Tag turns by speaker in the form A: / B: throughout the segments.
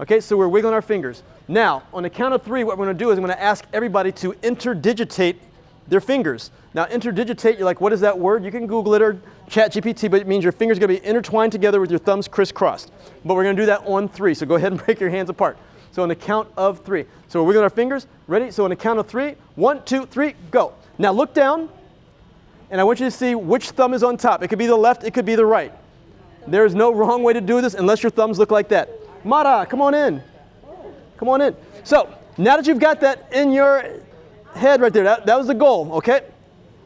A: Okay, so we're wiggling our fingers. Now, on the count of 3, what we're going to do is I'm going to ask everybody to interdigitate their fingers. Now, interdigitate, you're like, what is that word? You can Google it or chat GPT, but it means your fingers are going to be intertwined together with your thumbs crisscrossed. But we're going to do that on 3, so go ahead and break your hands apart. So on the count of 3. So we're wiggling our fingers. Ready? So on the count of 3, 1, 2, 3, go. Now look down, and I want you to see which thumb is on top. It could be the left, it could be the right. There is no wrong way to do this unless your thumbs look like that. Mara, come on in. Come on in. So now that you've got that in your head right there, that was the goal, okay?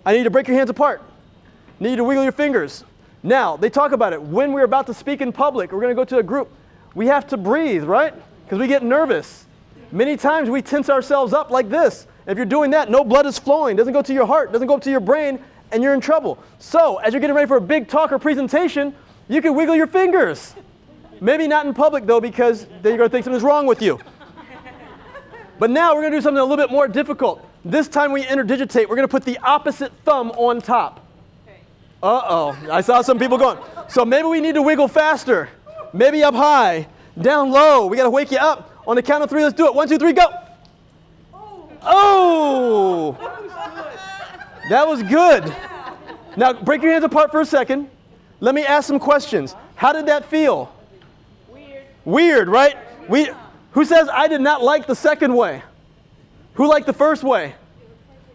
A: I need you to break your hands apart. I need you to wiggle your fingers. Now, they talk about it. When we're about to speak in public, we're going to go to a group, we have to breathe, right? Because we get nervous. Many times we tense ourselves up like this. If you're doing that, no blood is flowing, doesn't go to your heart, doesn't go up to your brain, and you're in trouble. So, as you're getting ready for a big talk or presentation, you can wiggle your fingers. Maybe not in public, though, because then you're going to think something's wrong with you. But now we're going to do something a little bit more difficult. This time we interdigitate. We're going to put the opposite thumb on top. Uh-oh. I saw some people going. So maybe we need to wiggle faster. Maybe up high, down low. We got to wake you up. On the count of 3, let's do it. 1, 2, 3, go. Oh! That was good. Now, break your hands apart for a second. Let me ask some questions. How did that feel? Weird, right? Who says I did not like the second way? Who liked the first way?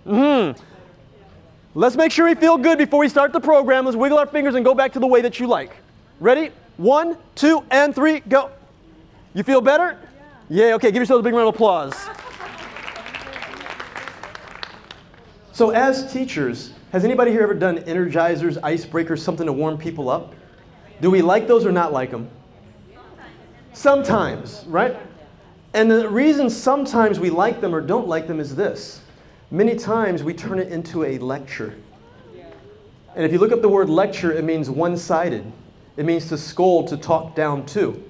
A: Let's make sure we feel good before we start the program. Let's wiggle our fingers and go back to the way that you like. Ready? 1, 2, and 3, go. You feel better? Yeah, okay, give yourselves a big round of applause. So as teachers, has anybody here ever done energizers, icebreakers, something to warm people up? Do we like those or not like them? Sometimes, right? And the reason sometimes we like them or don't like them is this. Many times we turn it into a lecture. And if you look up the word lecture, it means one-sided. It means to scold, to talk down to.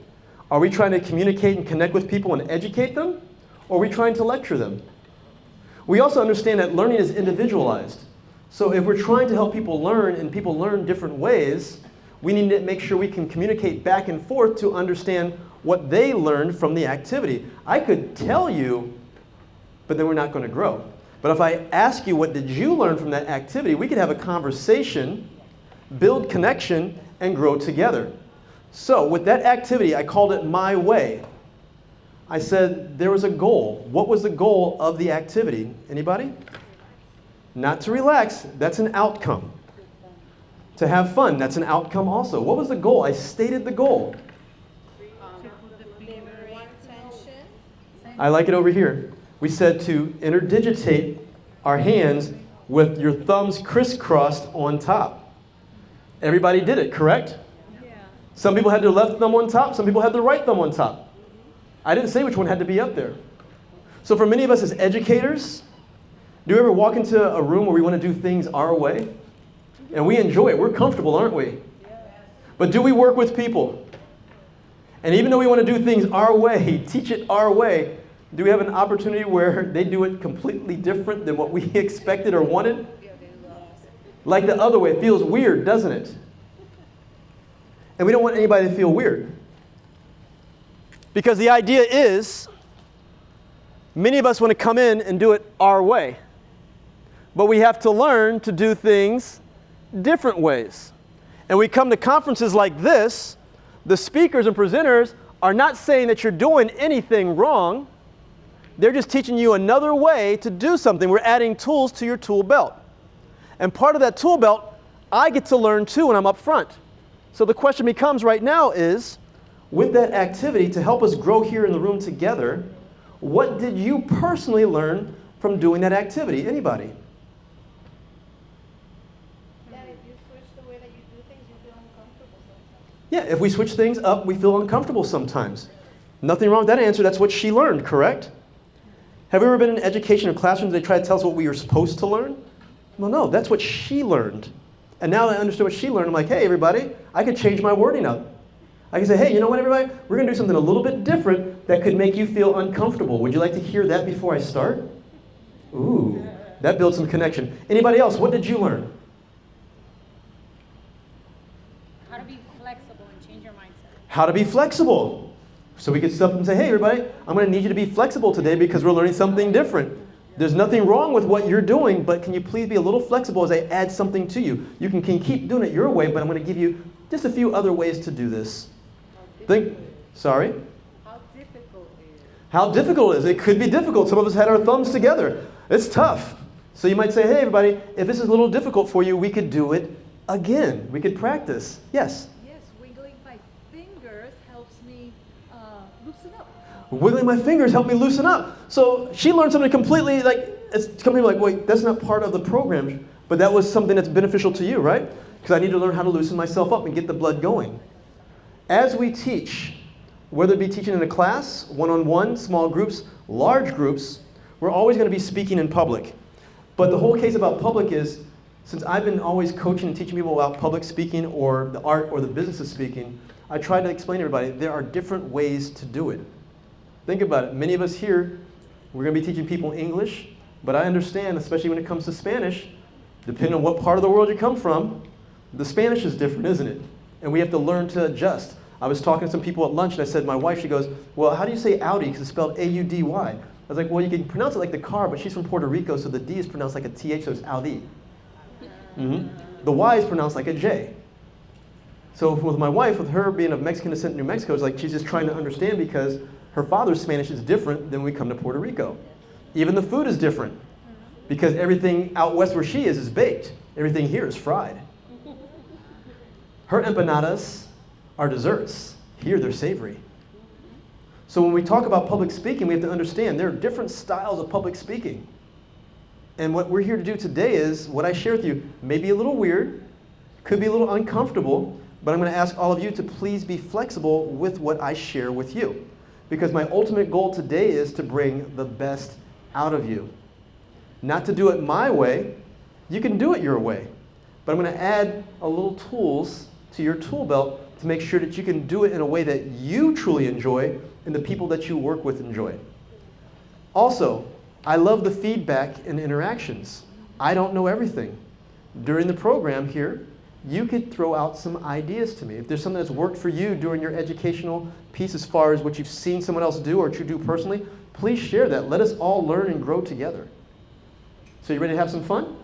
A: Are we trying to communicate and connect with people and educate them? Or are we trying to lecture them? We also understand that learning is individualized. So if we're trying to help people learn and people learn different ways, we need to make sure we can communicate back and forth to understand what they learned from the activity. I could tell you, but then we're not going to grow. But if I ask you, what did you learn from that activity, we could have a conversation, build connection, and grow together. So with that activity, I called it My Way. I said there was a goal. What was the goal of the activity? Anybody? Not to relax. That's an outcome. To have fun. That's an outcome also. What was the goal? I stated the goal. I like it over here. We said to interdigitate our hands with your thumbs crisscrossed on top. Everybody did it, correct? Yeah. Some people had their left thumb on top. Some people had their right thumb on top. I didn't say which one had to be up there. So for many of us as educators, do you ever walk into a room where we want to do things our way? And we enjoy it. We're comfortable, aren't we? But do we work with people? And even though we want to do things our way, teach it our way, do we have an opportunity where they do it completely different than what we expected or wanted? Like the other way. It feels weird, doesn't it? And we don't want anybody to feel weird. Because the idea is, many of us want to come in and do it our way. But we have to learn to do things different ways. And we come to conferences like this, the speakers and presenters are not saying that you're doing anything wrong. They're just teaching you another way to do something. We're adding tools to your tool belt. And part of that tool belt, I get to learn too when I'm up front. So the question becomes right now is, with that activity to help us grow here in the room together, what did you personally learn from doing that activity? Anybody?
B: That if you switch the way that you do things, you feel uncomfortable sometimes.
A: Yeah, if we switch things up, we feel uncomfortable sometimes. Nothing wrong with that answer. That's what she learned, correct? Have we ever been in education or classrooms they try to tell us what we were supposed to learn? Well, no, that's what she learned. And now that I understood what she learned, I'm like, hey, everybody, I could change my wording up. I can say, hey, you know what, everybody? We're going to do something a little bit different that could make you feel uncomfortable. Would you like to hear that before I start? Ooh, that builds some connection. Anybody else, what did you learn?
C: How to be flexible and change your mindset.
A: How to be flexible. So we could step up and say, hey, everybody, I'm going to need you to be flexible today because we're learning something different. There's nothing wrong with what you're doing, but can you please be a little flexible as I add something to you? You can keep doing it your way, but I'm going to give you just a few other ways to do this. Sorry?
B: How difficult it is.
A: How difficult it is. It could be difficult. Some of us had our thumbs together. It's tough. So you might say, hey, everybody, if this is a little difficult for you, we could do it again. We could practice. Yes?
C: Yes, wiggling my fingers helps me loosen up.
A: Wiggling my fingers help me loosen up. So she learned something completely, it's completely like, wait, that's not part of the program. But that was something that's beneficial to you, right? Because I need to learn how to loosen myself up and get the blood going. As we teach, whether it be teaching in a class, one-on-one, small groups, large groups, we're always going to be speaking in public. But the whole case about public is, since I've been always coaching and teaching people about public speaking or the art or the business of speaking, I try to explain to everybody there are different ways to do it. Think about it. Many of us here, we're going to be teaching people English, but I understand, especially when it comes to Spanish, depending on what part of the world you come from, the Spanish is different, isn't it? And we have to learn to adjust. I was talking to some people at lunch, and I said, my wife, she goes, well, how do you say Audi? Because it's spelled A-U-D-Y. I was like, well, you can pronounce it like the car, but she's from Puerto Rico, so the D is pronounced like a TH, so it's Audi. The Y is pronounced like a J. So with my wife, with her being of Mexican descent in New Mexico, it's like she's just trying to understand because her father's Spanish is different than when we come to Puerto Rico. Even the food is different because everything out west where she is baked. Everything here is fried. Her empanadas are desserts. Here they're savory. So when we talk about public speaking, we have to understand there are different styles of public speaking. And what we're here to do today is, what I share with you may be a little weird, could be a little uncomfortable, but I'm going to ask all of you to please be flexible with what I share with you. Because my ultimate goal today is to bring the best out of you. Not to do it my way. You can do it your way. But I'm going to add a little tools to your tool belt to make sure that you can do it in a way that you truly enjoy and the people that you work with enjoy. Also, I love the feedback and interactions. I don't know everything. During the program here, you could throw out some ideas to me. If there's something that's worked for you during your educational piece as far as what you've seen someone else do or what you do personally, please share that. Let us all learn and grow together. So you ready to have some fun?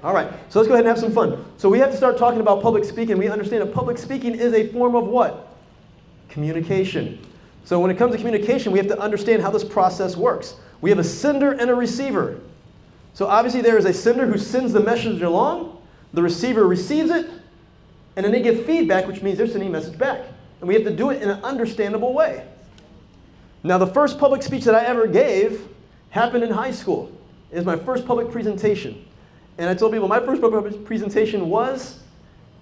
A: All right, so let's go ahead and have some fun. So we have to start talking about public speaking. We understand that public speaking is a form of what? Communication. So when it comes to communication, we have to understand how this process works. We have a sender and a receiver. So obviously there is a sender who sends the message along, the receiver receives it, and then they give feedback, which means they're sending a message back. And we have to do it in an understandable way. Now the first public speech that I ever gave happened in high school. It was my first public presentation. And I told people my first public presentation was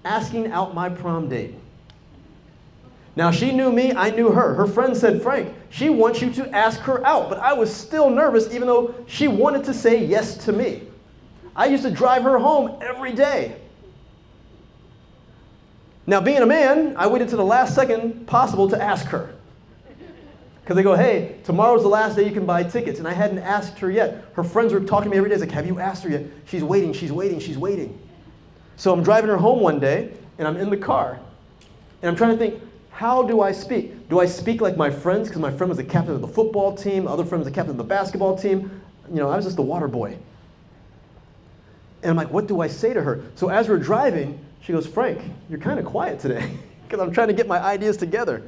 A: asking out my prom date. Now, she knew me, I knew her. Her friend said, Frank, she wants you to ask her out. But I was still nervous, even though she wanted to say yes to me. I used to drive her home every day. Now, being a man, I waited to the last second possible to ask her. Because they go, hey, tomorrow's the last day you can buy tickets. And I hadn't asked her yet. Her friends were talking to me every day. It's like, have you asked her yet? She's waiting, she's waiting, she's waiting. So I'm driving her home one day, and I'm in the car. And I'm trying to think, how do I speak? Do I speak like my friends? Because my friend was the captain of the football team. The other friend was the captain of the basketball team. You know, I was just the water boy. And I'm like, what do I say to her? So as we're driving, she goes, Frank, you're kind of quiet today. Because I'm trying to get my ideas together.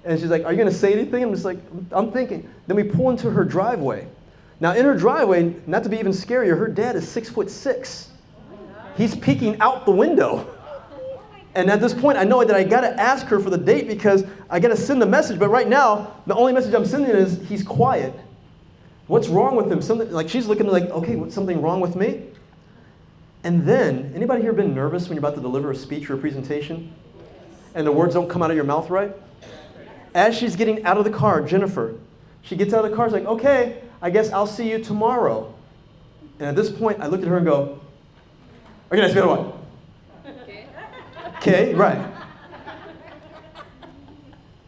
A: And she's like, are you going to say anything? I'm just like, I'm thinking. Then we pull into her driveway. Now in her driveway, not to be even scarier, her dad is 6'6". He's peeking out the window. And at this point, I know that I got to ask her for the date because I got to send a message. But right now, the only message I'm sending is he's quiet. What's wrong with him? Something like she's looking like, okay, what's something wrong with me? And then, anybody here been nervous when you're about to deliver a speech or a presentation, and the words don't come out of your mouth right? As she's getting out of the car, Jennifer, she gets out of the car. She's like, okay, I guess I'll see you tomorrow. And at this point, I looked at her and go, okay, nice to meet you. Okay, right.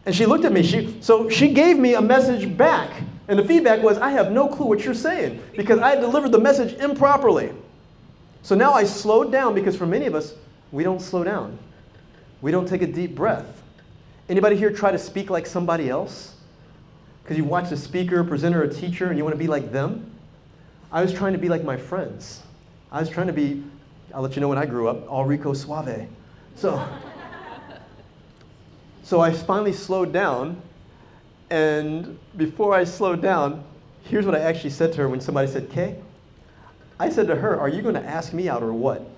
A: And she looked at me. So she gave me a message back. And the feedback was, I have no clue what you're saying because I delivered the message improperly. So now I slowed down because for many of us, we don't slow down. We don't take a deep breath. Anybody here try to speak like somebody else? Because you watch a speaker, presenter, or teacher, and you want to be like them? I was trying to be like my friends. I was trying to be, I'll let you know when I grew up, all rico suave. So I finally slowed down, and before I slowed down, here's what I actually said to her when somebody said, Kay, I said to her, are you going to ask me out or what?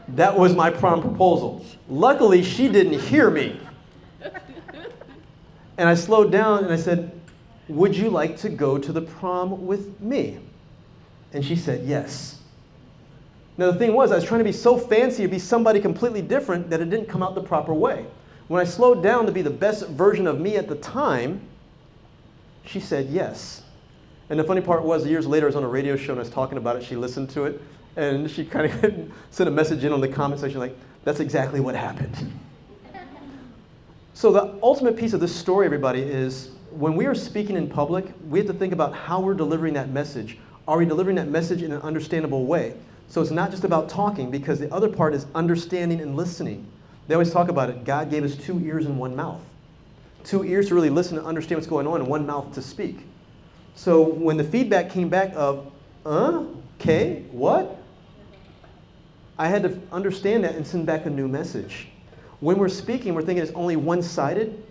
A: That was my prom proposal. Luckily, she didn't hear me. And I slowed down and I said, would you like to go to the prom with me? And she said, yes. Now the thing was, I was trying to be so fancy to be somebody completely different that it didn't come out the proper way. When I slowed down to be the best version of me at the time, she said yes. And the funny part was, years later, I was on a radio show and I was talking about it. She listened to it, and she kind of sent a message in on the comment section like, that's exactly what happened. So the ultimate piece of this story, everybody, is when we are speaking in public, we have to think about how we're delivering that message. Are we delivering that message in an understandable way? So it's not just about talking, because the other part is understanding and listening. They always talk about it. God gave us 2 ears and 1 mouth. 2 ears to really listen and understand what's going on, and 1 mouth to speak. So when the feedback came back of, okay, what? I had to understand that and send back a new message. When we're speaking, we're thinking it's only one-sided.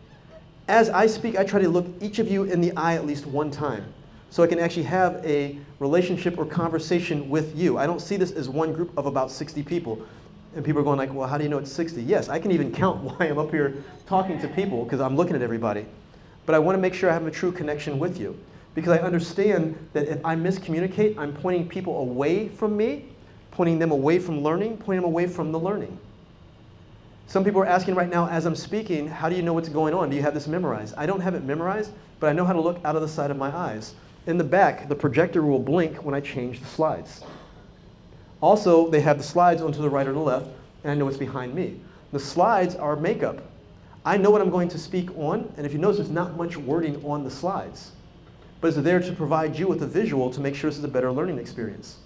A: As I speak, I try to look each of you in the eye at least one time, so I can actually have a relationship or conversation with you. I don't see this as one group of about 60 people. And people are going like, well, how do you know it's 60? Yes, I can even count why I'm up here talking to people, because I'm looking at everybody. But I want to make sure I have a true connection with you, because I understand that if I miscommunicate, I'm pointing people away from me, pointing them away from learning, pointing them away from the learning. Some people are asking right now as I'm speaking, how do you know what's going on? Do you have this memorized? I don't have it memorized, but I know how to look out of the side of my eyes. In the back, the projector will blink when I change the slides. Also, they have the slides onto the right or the left, and I know what's behind me. The slides are makeup. I know what I'm going to speak on, and if you notice, there's not much wording on the slides. But it's there to provide you with a visual to make sure this is a better learning experience.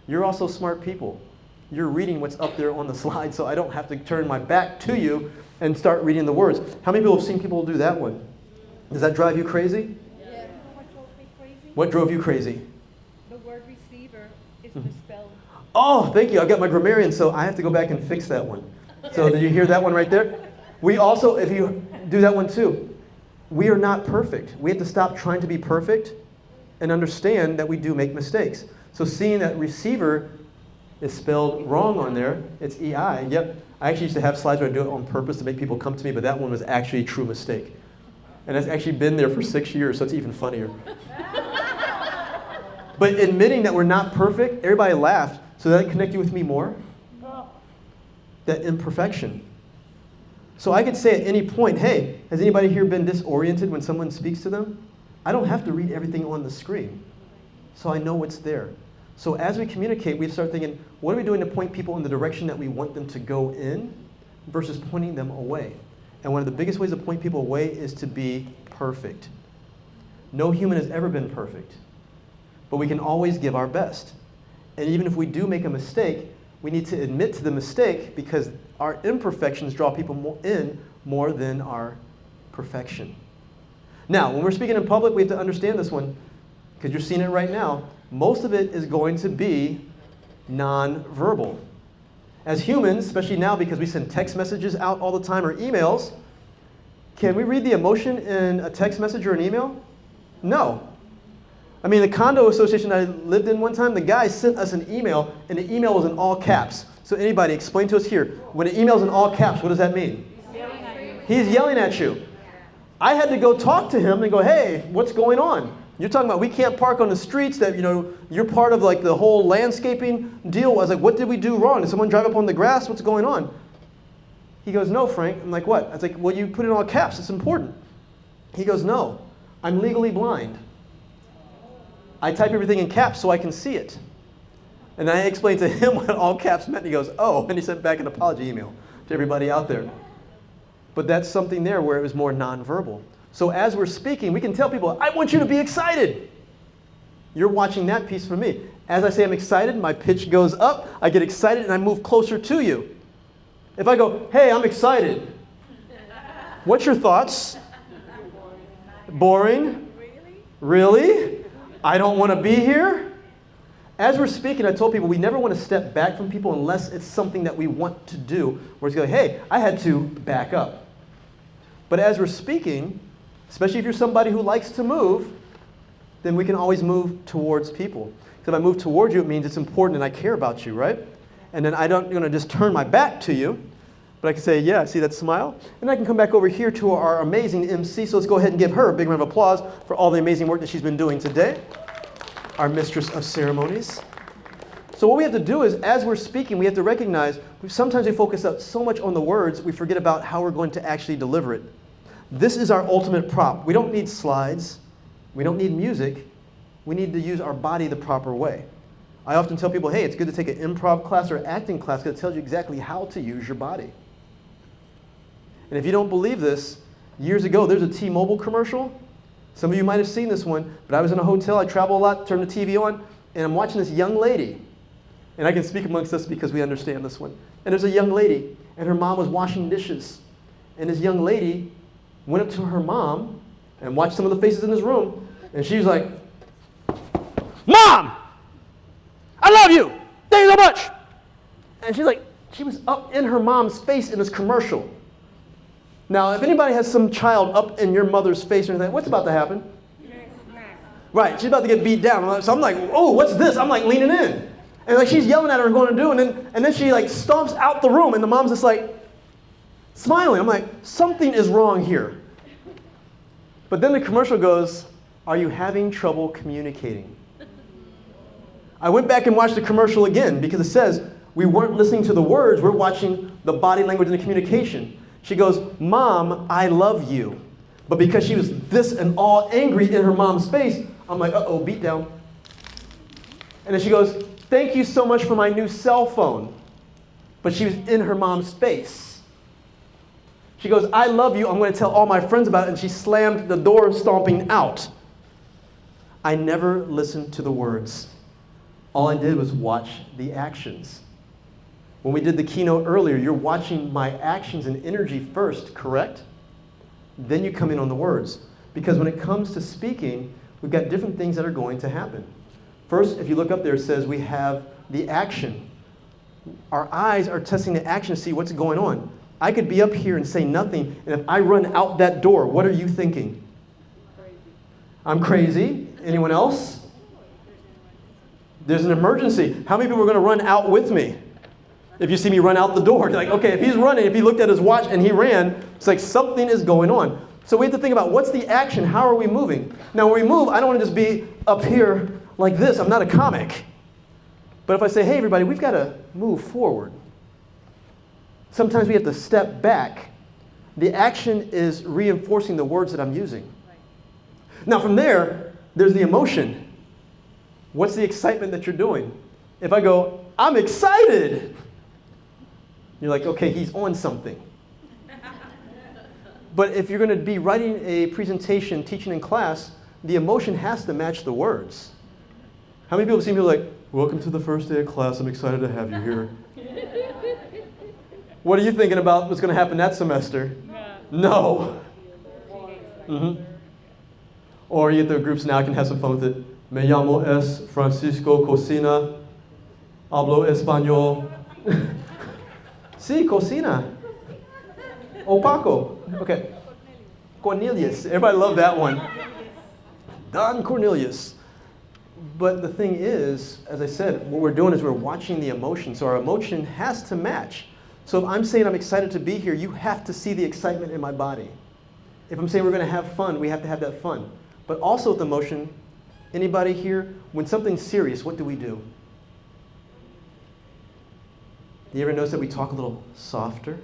A: You're also smart people. You're reading what's up there on the slide, so I don't have to turn my back to you and start reading the words. How many people have seen people do that one? Does that drive you crazy?
B: Yeah. What drove me crazy?
A: What drove you crazy?
C: The word receiver is misspelled.
A: Oh, thank you. I've got my grammarian, so I have to go back and fix that one. So did you hear that one right there? We also, if you do that one too, we are not perfect. We have to stop trying to be perfect and understand that we do make mistakes. So seeing that receiver is spelled wrong on there, it's EI. Yep. I actually used to have slides where I do it on purpose to make people come to me, but that one was actually a true mistake. And it's actually been there for 6 years, so it's even funnier. But admitting that we're not perfect, everybody laughed. So that connect you with me more? That imperfection. So I could say at any point, hey, has anybody here been disoriented when someone speaks to them? I don't have to read everything on the screen, so I know what's there. So as we communicate, we start thinking, what are we doing to point people in the direction that we want them to go in versus pointing them away? And one of the biggest ways to point people away is to be perfect. No human has ever been perfect, but we can always give our best. And even if we do make a mistake, we need to admit to the mistake, because our imperfections draw people more than our perfection. Now, when we're speaking in public, we have to understand this one, because you're seeing it right now. Most of it is going to be non-verbal. As humans, especially now because we send text messages out all the time or emails, can we read the emotion in a text message or an email? No. I mean, the condo association I lived in one time, the guy sent us an email, and the email was in all caps. So anybody, explain to us here, when an email is in all caps, what does that mean? He's yelling at you. I had to go talk to him and go, hey, what's going on? You're talking about we can't park on the streets, that, you know, you're part of like the whole landscaping deal. I was like, what did we do wrong? Did someone drive up on the grass? What's going on? He goes, no, Frank. I'm like, what? I was like, well, you put it in all caps. It's important. He goes, no, I'm legally blind. I type everything in caps so I can see it. And I explained to him what all caps meant. He goes, oh, and he sent back an apology email to everybody out there. But that's something there where it was more nonverbal. So as we're speaking, we can tell people, I want you to be excited. You're watching that piece from me. As I say I'm excited, my pitch goes up, I get excited, and I move closer to you. If I go, hey, I'm excited, What's your thoughts? Boring? Really? I don't want to be here? As we're speaking, I told people we never want to step back from people unless it's something that we want to do. Where it's going, hey, I had to back up. But as we're speaking, especially if you're somebody who likes to move, then we can always move towards people. Because if I move towards you, it means it's important and I care about you, right? And then I'm going to just turn my back to you. But I can say, yeah, see that smile? And I can come back over here to our amazing MC. So let's go ahead and give her a big round of applause for all the amazing work that she's been doing today. Our mistress of ceremonies. So what we have to do is, as we're speaking, we have to recognize sometimes we focus so much on the words, we forget about how we're going to actually deliver it. This is our ultimate prop. We don't need slides. We don't need music. We need to use our body the proper way. I often tell people, hey, it's good to take an improv class or acting class because it tells you exactly how to use your body. And if you don't believe this, years ago, there's a T-Mobile commercial. Some of you might have seen this one, but I was in a hotel, I travel a lot, turn the TV on, and I'm watching this young lady. And I can speak amongst us because we understand this one. And there's a young lady, and her mom was washing dishes. And this young lady went up to her mom and watched some of the faces in this room, and she was like, Mom! I love you! Thank you so much! And she's like, she was up in her mom's face in this commercial. Now, if anybody has some child up in your mother's face or anything, what's about to happen? Right, she's about to get beat down. So I'm like, oh, what's this? I'm like leaning in. And like she's yelling at her and going to do, and then she like stomps out the room, and the mom's just like smiling. I'm like, something is wrong here. But then the commercial goes, are you having trouble communicating? I went back and watched the commercial again because it says we weren't listening to the words, we're watching the body language and the communication. She goes, Mom, I love you. But because she was this and all angry in her mom's face, I'm like, uh-oh, beat down. And then she goes, thank you so much for my new cell phone. But she was in her mom's face. She goes, I love you. I'm going to tell all my friends about it. And she slammed the door, stomping out. I never listened to the words. All I did was watch the actions. When we did the keynote earlier, you're watching my actions and energy first, correct? Then you come in on the words. Because when it comes to speaking, we've got different things that are going to happen. First, if you look up there, it says we have the action. Our eyes are testing the action to see what's going on. I could be up here and say nothing, and if I run out that door, what are you thinking? Crazy. I'm crazy. Anyone else? There's an emergency. How many people are going to run out with me? If you see me run out the door, you're like, okay, if he's running, if he looked at his watch and he ran, it's like something is going on. So we have to think about what's the action? How are we moving? Now, when we move, I don't want to just be up here like this. I'm not a comic. But if I say, hey, everybody, we've got to move forward. Sometimes we have to step back. The action is reinforcing the words that I'm using. Now, from there, there's the emotion. What's the excitement that you're doing? If I go, I'm excited. You're like, okay, he's on something. But if you're going to be writing a presentation, teaching in class, the emotion has to match the words. How many people have seen people like, welcome to the first day of class, I'm excited to have you here. What are you thinking about what's going to happen that semester? No. Mm-hmm. Or you get the groups now, can have some fun with it. Me llamo es Francisco Cocina. Hablo español. Sí, cocina. Opaco. Okay. Cornelius. Everybody loved that one. Don Cornelius. But the thing is, as I said, what we're doing is we're watching the emotion. So our emotion has to match. So if I'm saying I'm excited to be here, you have to see the excitement in my body. If I'm saying we're going to have fun, we have to have that fun. But also with emotion, anybody here, when something's serious, what do? Do you ever notice that we talk a little softer?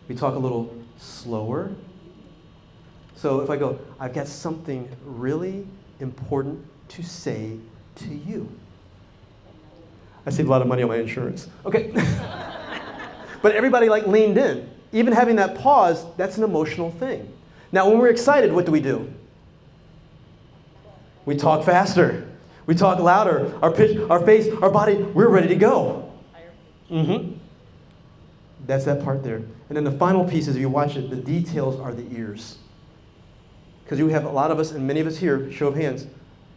A: We talk a little slower? So if I go, I've got something really important to say to you. I save a lot of money on my insurance. Okay. But everybody like leaned in. Even having that pause, that's an emotional thing. Now when we're excited, what do? We talk faster. We talk louder. Our pitch, our face, our body, we're ready to go. Mm-hmm. That's that part there. And then the final piece is, if you watch it, the details are the ears. Because you have a lot of us, and many of us here, show of hands,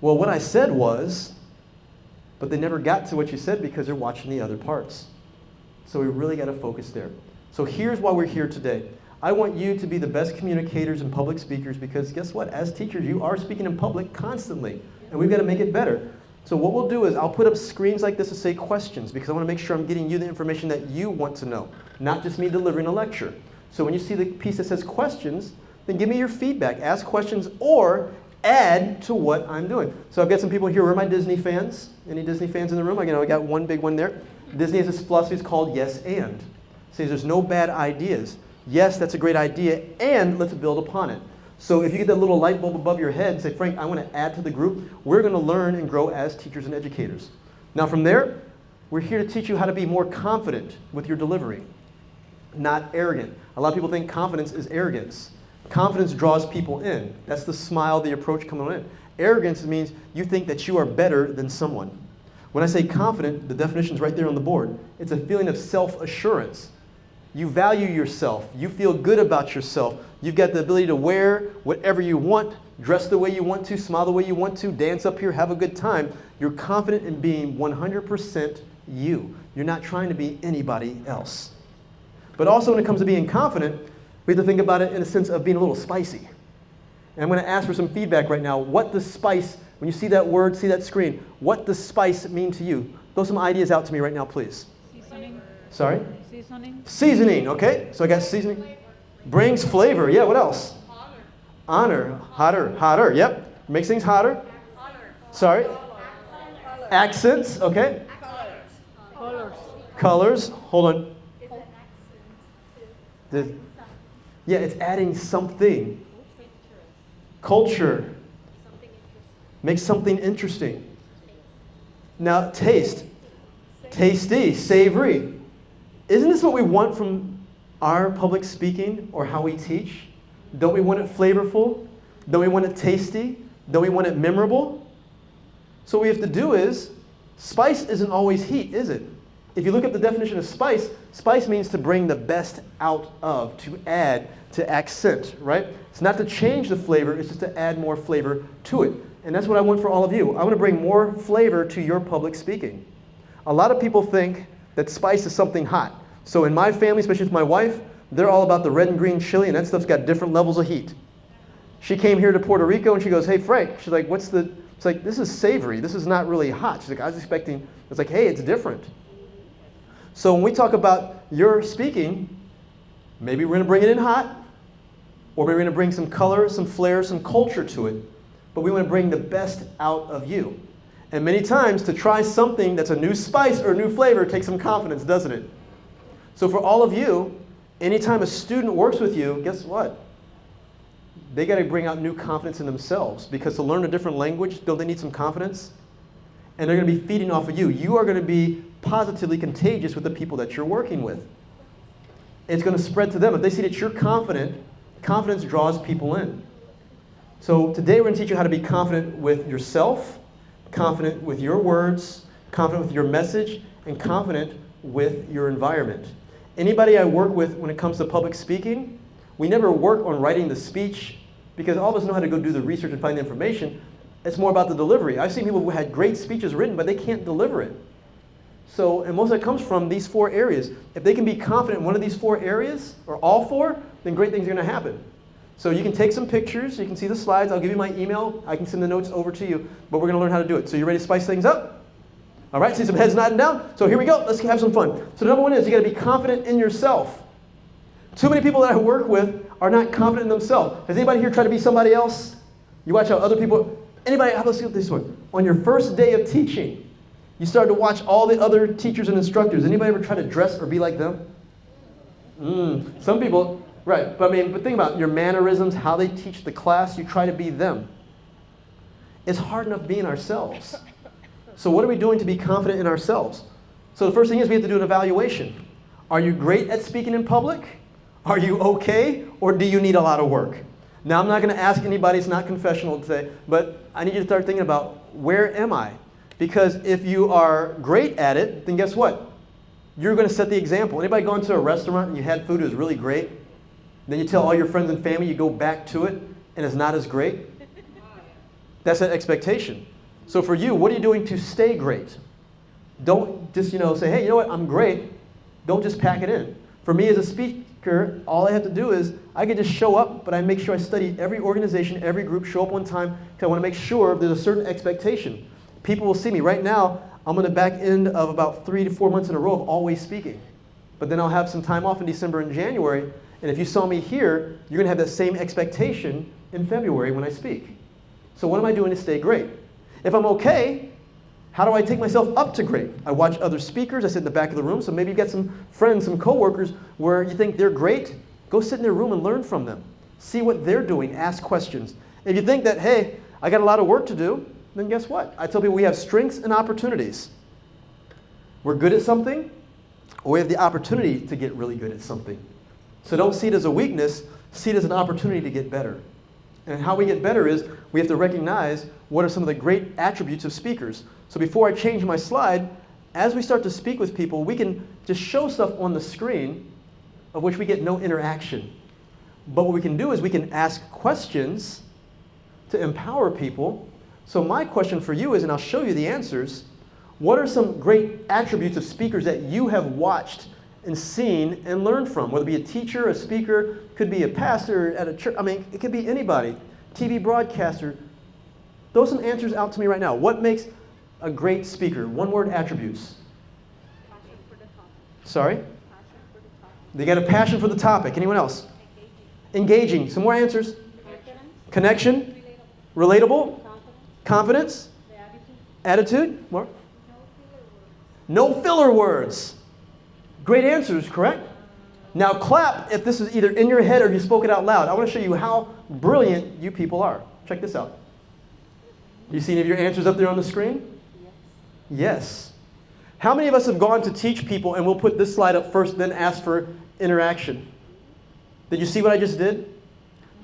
A: well, what I said was, but they never got to what you said because they're watching the other parts. So we really got to focus there. So here's why we're here today. I want you to be the best communicators and public speakers, because guess what? As teachers, you are speaking in public constantly, and we've got to make it better. So what we'll do is I'll put up screens like this to say questions, because I want to make sure I'm getting you the information that you want to know, not just me delivering a lecture. So when you see the piece that says questions, then give me your feedback. Ask questions or add to what I'm doing. So I've got some people here who are my Disney fans. Any Disney fans in the room? I got one big one there. Disney has this philosophy, it's called yes and. It says there's no bad ideas. Yes, that's a great idea, and let's build upon it. So if you get that little light bulb above your head and say, Frank, I want to add to the group, we're going to learn and grow as teachers and educators. Now from there, we're here to teach you how to be more confident with your delivery, not arrogant. A lot of people think confidence is arrogance. Confidence draws people in. That's the smile, the approach coming in. Arrogance means you think that you are better than someone. When I say confident, the definition's right there on the board. It's a feeling of self-assurance. You value yourself. You feel good about yourself. You've got the ability to wear whatever you want, dress the way you want to, smile the way you want to, dance up here, have a good time. You're confident in being 100% you. You're not trying to be anybody else. But also when it comes to being confident, we have to think about it in a sense of being a little spicy. And I'm going to ask for some feedback right now. What does spice, when you see that word, see that screen, what does spice mean to you? Throw some ideas out to me right now, please.
C: Seasoning.
A: Sorry?
C: Seasoning.
A: Seasoning, okay. So I got seasoning. Brings flavor. Yeah, what else? Honor. Hotter. Yep. Makes things hotter. Sorry? Accents, okay. Colors. Hold on. Yeah, it's adding something. Culture. Makes something interesting. Now, taste. Tasty, savory. Isn't this what we want from our public speaking or how we teach? Don't we want it flavorful? Don't we want it tasty? Don't we want it memorable? So what we have to do is, spice isn't always heat, is it? If you look at the definition of spice, spice means to bring the best out of, to add, to accent, right? It's not to change the flavor, it's just to add more flavor to it. And that's what I want for all of you. I want to bring more flavor to your public speaking. A lot of people think that spice is something hot. So in my family, especially with my wife, they're all about the red and green chili, and that stuff's got different levels of heat. She came here to Puerto Rico, and she goes, hey, Frank. She's like, it's like, this is savory. This is not really hot. She's like, I was expecting, it's like, hey, it's different. So when we talk about your speaking, maybe we're going to bring it in hot, or maybe we're going to bring some color, some flair, some culture to it, but we want to bring the best out of you. And many times, to try something that's a new spice or a new flavor takes some confidence, doesn't it? So for all of you, anytime a student works with you, guess what? They got to bring out new confidence in themselves, because to learn a different language, don't they need some confidence? And they're going to be feeding off of you. You are going to be positively contagious with the people that you're working with. It's going to spread to them. If they see that you're confident, confidence draws people in. So today we're going to teach you how to be confident with yourself, confident with your words, confident with your message, and confident with your environment. Anybody I work with when it comes to public speaking, we never work on writing the speech, because all of us know how to go do the research and find the information. It's more about the delivery. I've seen people who had great speeches written, but they can't deliver it. So, and most of it comes from these 4 areas. If they can be confident in one of these 4 areas, or all 4, then great things are going to happen. So you can take some pictures, you can see the slides, I'll give you my email, I can send the notes over to you, but we're going to learn how to do it. So you ready to spice things up? All right, see some heads nodding down? So here we go, let's have some fun. So number 1 is you got to be confident in yourself. Too many people that I work with are not confident in themselves. Has anybody here tried to be somebody else? You watch how other people, anybody, let's see this one. On your first day of teaching, you started to watch all the other teachers and instructors. Anybody ever try to dress or be like them? Some people, right, but think about your mannerisms, how they teach the class, you try to be them. It's hard enough being ourselves. So what are we doing to be confident in ourselves? So the first thing is we have to do an evaluation. Are you great at speaking in public? Are you okay? Or do you need a lot of work? Now I'm not going to ask anybody, it's not confessional today, but I need you to start thinking about, where am I? Because if you are great at it, then guess what? you're going to set the example. Anybody gone to a restaurant and you had food that was really great? Then you tell all your friends and family you go back to it and it's not as great? That's an expectation. So for you, what are you doing to stay great? Don't just, say, hey, you know what, I'm great. Don't just pack it in. For me as a speaker, all I have to do is I can just show up, but I make sure I study every organization, every group, show up on time, because I want to make sure there's a certain expectation. People will see me. Right now, I'm on the back end of about 3 to 4 months in a row of always speaking. But then I'll have some time off in December and January, and if you saw me here, you're going to have that same expectation in February when I speak. So what am I doing to stay great? If I'm okay, how do I take myself up to great? I watch other speakers. I sit in the back of the room. So maybe you've got some friends, some coworkers where you think they're great. Go sit in their room and learn from them. See what they're doing. Ask questions. If you think that, hey, I got a lot of work to do, then guess what? I tell people we have strengths and opportunities. We're good at something, or we have the opportunity to get really good at something. So don't see it as a weakness. See it as an opportunity to get better. And how we get better is we have to recognize what are some of the great attributes of speakers. So before I change my slide, as we start to speak with people, we can just show stuff on the screen of which we get no interaction. But what we can do is we can ask questions to empower people. So my question for you is, and I'll show you the answers, what are some great attributes of speakers that you have watched and seen and learned from? Whether it be a teacher, a speaker, could be a pastor at a church, it could be anybody, TV broadcaster. Throw some answers out to me right now. What makes a great speaker? One-word attributes.
B: Passion for the topic.
A: Sorry?
B: Passion for the topic.
A: They got a passion for the topic. Anyone else? Engaging. Some more answers. Connection. Relatable. Confidence. Attitude. More? No filler words. Great answers, correct? Now clap if this is either in your head or you spoke it out loud. I want to show you how brilliant you people are. Check this out. Do you see any of your answers up there on the screen? Yes. How many of us have gone to teach people and we'll put this slide up first, then ask for interaction? Did you see what I just did?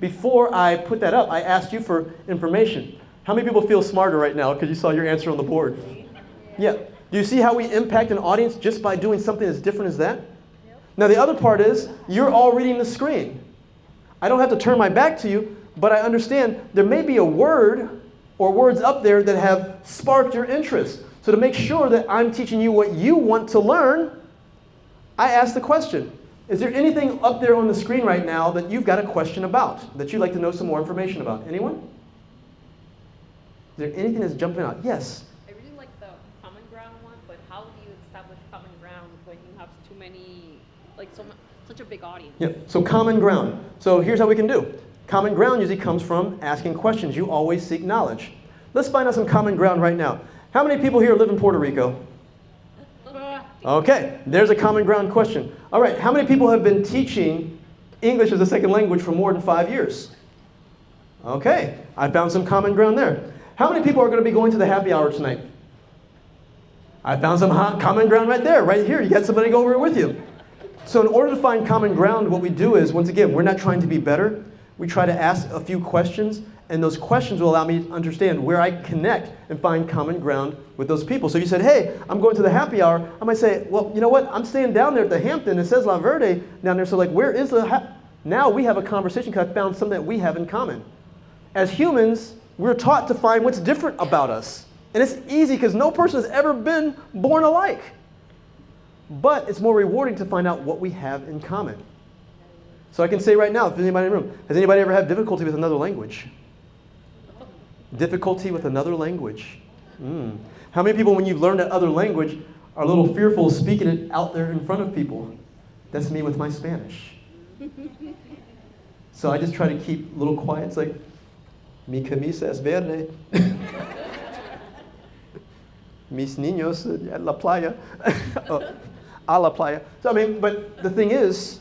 A: Before I put that up, I asked you for information. How many people feel smarter right now because you saw your answer on the board? Yeah. Do you see how we impact an audience just by doing something as different as that? Now the other part is, you're all reading the screen. I don't have to turn my back to you, but I understand there may be a word or words up there that have sparked your interest. So to make sure that I'm teaching you what you want to learn, I ask the question, is there anything up there on the screen right now that you've got a question about, that you'd like to know some more information about? Anyone? Is there anything that's jumping out? Yes?
D: I really like the common ground one, but how do you establish common ground when you have too many, such a big audience?
A: Yeah. So common ground. So here's how we can do. Common ground usually comes from asking questions. You always seek knowledge. Let's find out some common ground right now. How many people here live in Puerto Rico? Okay, there's a common ground question. All right, how many people have been teaching English as a second language for more than 5 years? Okay, I found some common ground there. How many people are going to be going to the happy hour tonight? I found some common ground right there, right here. You got somebody to go over it with you. So in order to find common ground, what we do is, once again, we're not trying to be better. We try to ask a few questions, and those questions will allow me to understand where I connect and find common ground with those people. So if you said, hey, I'm going to the happy hour, I might say, well, you know what? I'm staying down there at the Hampton. It says La Verde down there. So where is the Now we have a conversation because I found something that we have in common. As humans, we're taught to find what's different about us. And it's easy because no person has ever been born alike. But it's more rewarding to find out what we have in common. So I can say right now, if there's anybody in the room, has anybody ever had difficulty with another language? Difficulty with another language. How many people, when you've learned that other language, are a little fearful of speaking it out there in front of people? That's me with my Spanish. So I just try to keep a little quiet. It's like, mi camisa es verde. Mis niños a la playa. A la playa. So but the thing is,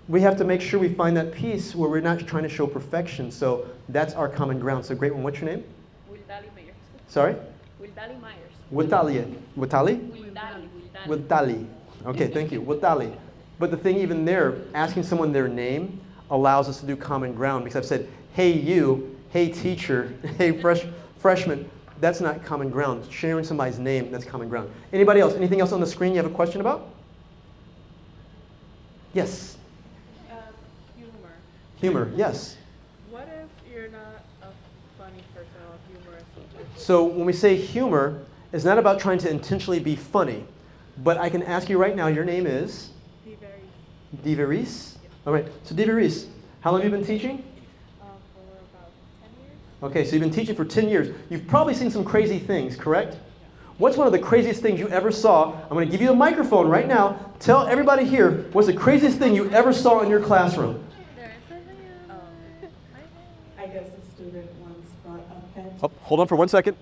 A: we have to make sure we find that piece where we're not trying to show perfection. So that's our common ground. So great one. What's your name?
D: Wildali Myers.
A: Sorry?
D: Wildali Myers.
A: Witali. Witali?
D: Wildali.
A: Witali. Okay, thank you. Witali. But the thing even there, asking someone their name allows us to do common ground. Because I've said, hey you, hey teacher, hey freshman. That's not common ground. Sharing somebody's name, that's common ground. Anybody else? Anything else on the screen you have a question about? Yes.
E: Humor.
A: Humor. Yes.
E: What if you're not a funny person or a humorous person?
A: So when we say humor, it's not about trying to intentionally be funny. But I can ask you right now, your name is?
E: Diveris.
A: F.R.E.S.H. All right. So F.R.E.S.H, how long have you been teaching?
E: For about 10 years.
A: Okay, so you've been teaching for 10 years. You've probably seen some crazy things, correct? What's one of the craziest things you ever saw? I'm going to give you a microphone right now. Tell everybody here, what's the craziest thing you ever saw in your classroom?
F: I guess a student once brought a pen.
A: Oh, hold on for 1 second.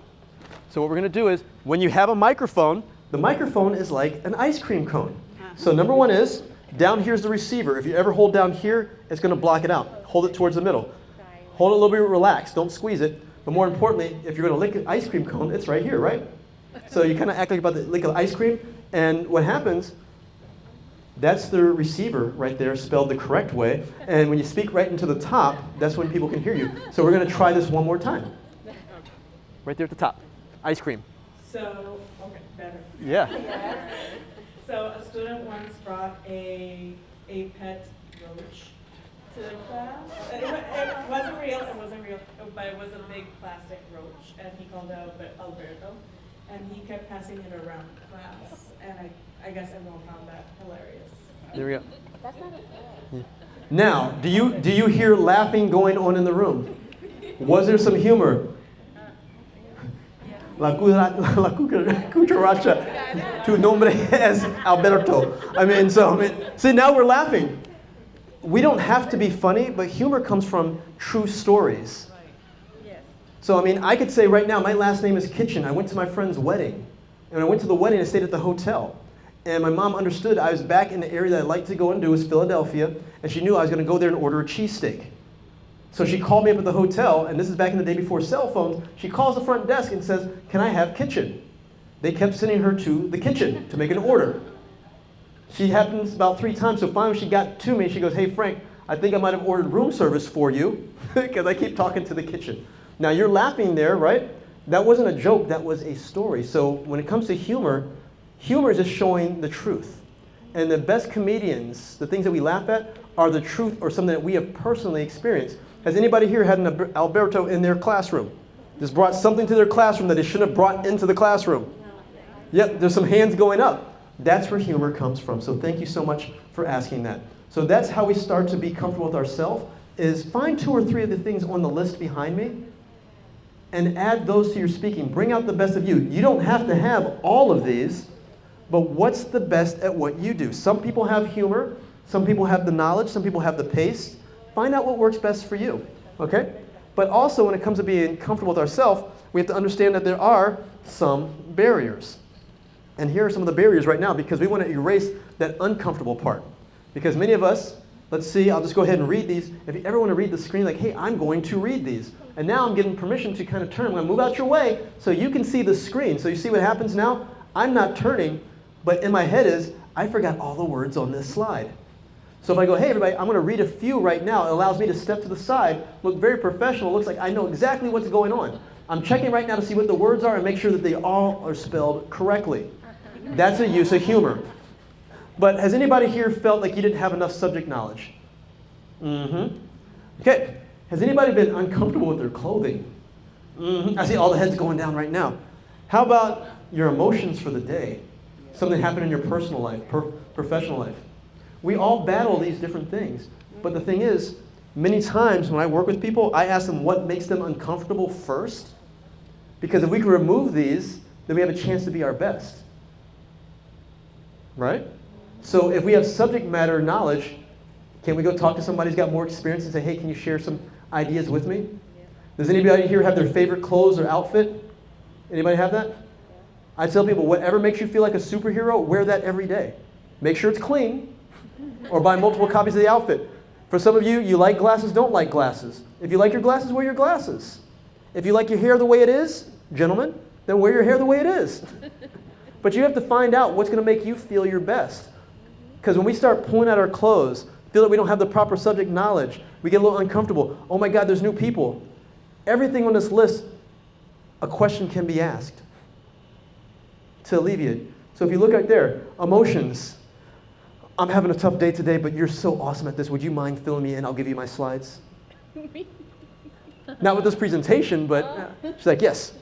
A: So what we're going to do is, when you have a microphone, the microphone is like an ice cream cone. So number one is, down here's the receiver. If you ever hold down here, it's going to block it out. Hold it towards the middle. Hold it a little bit relaxed. Don't squeeze it. But more importantly, if you're going to lick an ice cream cone, it's right here, right? So you kind of act like about to lick an ice cream. And what happens, that's the receiver right there, spelled the correct way. And when you speak right into the top, that's when people can hear you. So we're going to try this one more time. Right there at the top. Ice cream.
F: So, okay, better.
A: Yeah.
F: So a student once brought a pet roach to the class. It wasn't real, but it was a big plastic roach, and he called out Alberto, and he kept passing it around class, and I guess everyone found that hilarious.
A: There we go. That's not a Now, do you hear laughing going on in the room? Was there some humor? La cucaracha, tu nombre es Alberto. See, now we're laughing. We don't have to be funny, but humor comes from true stories. So, I could say right now, my last name is Kitchen. I went to my friend's wedding. And when I went to the wedding, I stayed at the hotel. And my mom understood I was back in the area that I like to go and do, is Philadelphia. And she knew I was going to go there and order a cheesesteak. So she called me up at the hotel, and this is back in the day before cell phones. She calls the front desk and says, "Can I have Kitchen?" They kept sending her to the kitchen to make an order. She happens about 3 times, so finally she got to me, she goes, "Hey Frank, I think I might have ordered room service for you," because I keep talking to the kitchen. Now you're laughing there, right? That wasn't a joke, that was a story. So when it comes to humor, humor is just showing the truth. And the best comedians, the things that we laugh at, are the truth or something that we have personally experienced. Has anybody here had an Alberto in their classroom? Just brought something to their classroom that they shouldn't have brought into the classroom? Yep, there's some hands going up. That's where humor comes from. So thank you so much for asking that. So that's how we start to be comfortable with ourselves, is find 2 or 3 of the things on the list behind me and add those to your speaking. Bring out the best of you. You don't have to have all of these, but what's the best at what you do? Some people have humor, some people have the knowledge, some people have the pace. Find out what works best for you, okay? But also when it comes to being comfortable with ourselves, we have to understand that there are some barriers. And here are some of the barriers right now, because we want to erase that uncomfortable part. Because many of us, let's see, I'll just go ahead and read these. If you ever want to read the screen, like, hey, I'm going to read these. And now I'm getting permission to kind of turn. I'm going to move out your way so you can see the screen. So you see what happens now? I'm not turning, but in my head is, I forgot all the words on this slide. So if I go, hey, everybody, I'm going to read a few right now, it allows me to step to the side, look very professional, looks like I know exactly what's going on. I'm checking right now to see what the words are and make sure that they all are spelled correctly. That's a use of humor. But has anybody here felt like you didn't have enough subject knowledge? Okay. Has anybody been uncomfortable with their clothing? I see all the heads going down right now. How about your emotions for the day? Something happened in your personal life, professional life. We all battle these different things. But the thing is, many times when I work with people, I ask them what makes them uncomfortable first. Because if we can remove these, then we have a chance to be our best. Right? So if we have subject matter knowledge, can we go talk to somebody who's got more experience and say, hey, can you share some ideas with me? Does anybody here have their favorite clothes or outfit? Anybody have that? I tell people, whatever makes you feel like a superhero, wear that every day. Make sure it's clean, or buy multiple copies of the outfit. For some of you, you like glasses, don't like glasses. If you like your glasses, wear your glasses. If you like your hair the way it is, gentlemen, then wear your hair the way it is. But you have to find out what's going to make you feel your best. Because when we start pulling out our clothes, feel that we don't have the proper subject knowledge, we get a little uncomfortable. Oh my God, there's new people. Everything on this list, a question can be asked to alleviate. So if you look right there, emotions. I'm having a tough day today, but you're so awesome at this. Would you mind filling me in? I'll give you my slides. Not with this presentation, but she's like, yes.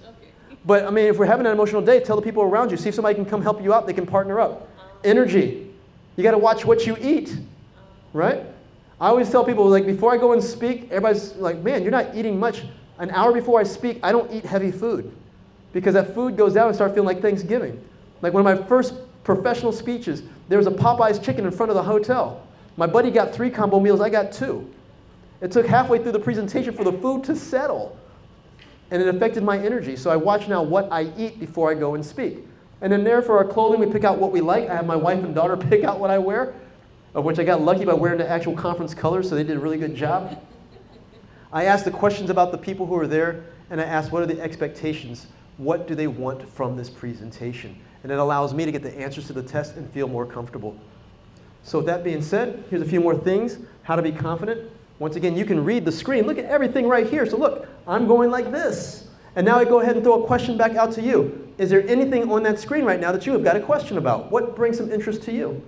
A: But I mean, if we're having an emotional day, tell the people around you. See if somebody can come help you out. They can partner up. Energy. You got to watch what you eat, right? I always tell people, like, before I go and speak, everybody's like, man, you're not eating much. An hour before I speak, I don't eat heavy food because that food goes down and start feeling like Thanksgiving. Like one of my first professional speeches, there was a Popeye's chicken in front of the hotel. My buddy got 3 combo meals, I got 2. It took halfway through the presentation for the food to settle. And it affected my energy. So I watch now what I eat before I go and speak. And then there for our clothing, we pick out what we like. I have my wife and daughter pick out what I wear, of which I got lucky by wearing the actual conference colors, so they did a really good job. I asked the questions about the people who are there, and I asked what are the expectations? What do they want from this presentation? And it allows me to get the answers to the test and feel more comfortable. So with that being said, here's a few more things, how to be confident. Once again, you can read the screen. Look at everything right here. So look, I'm going like this. And now I go ahead and throw a question back out to you. Is there anything on that screen right now that you have got a question about? What brings some interest to you?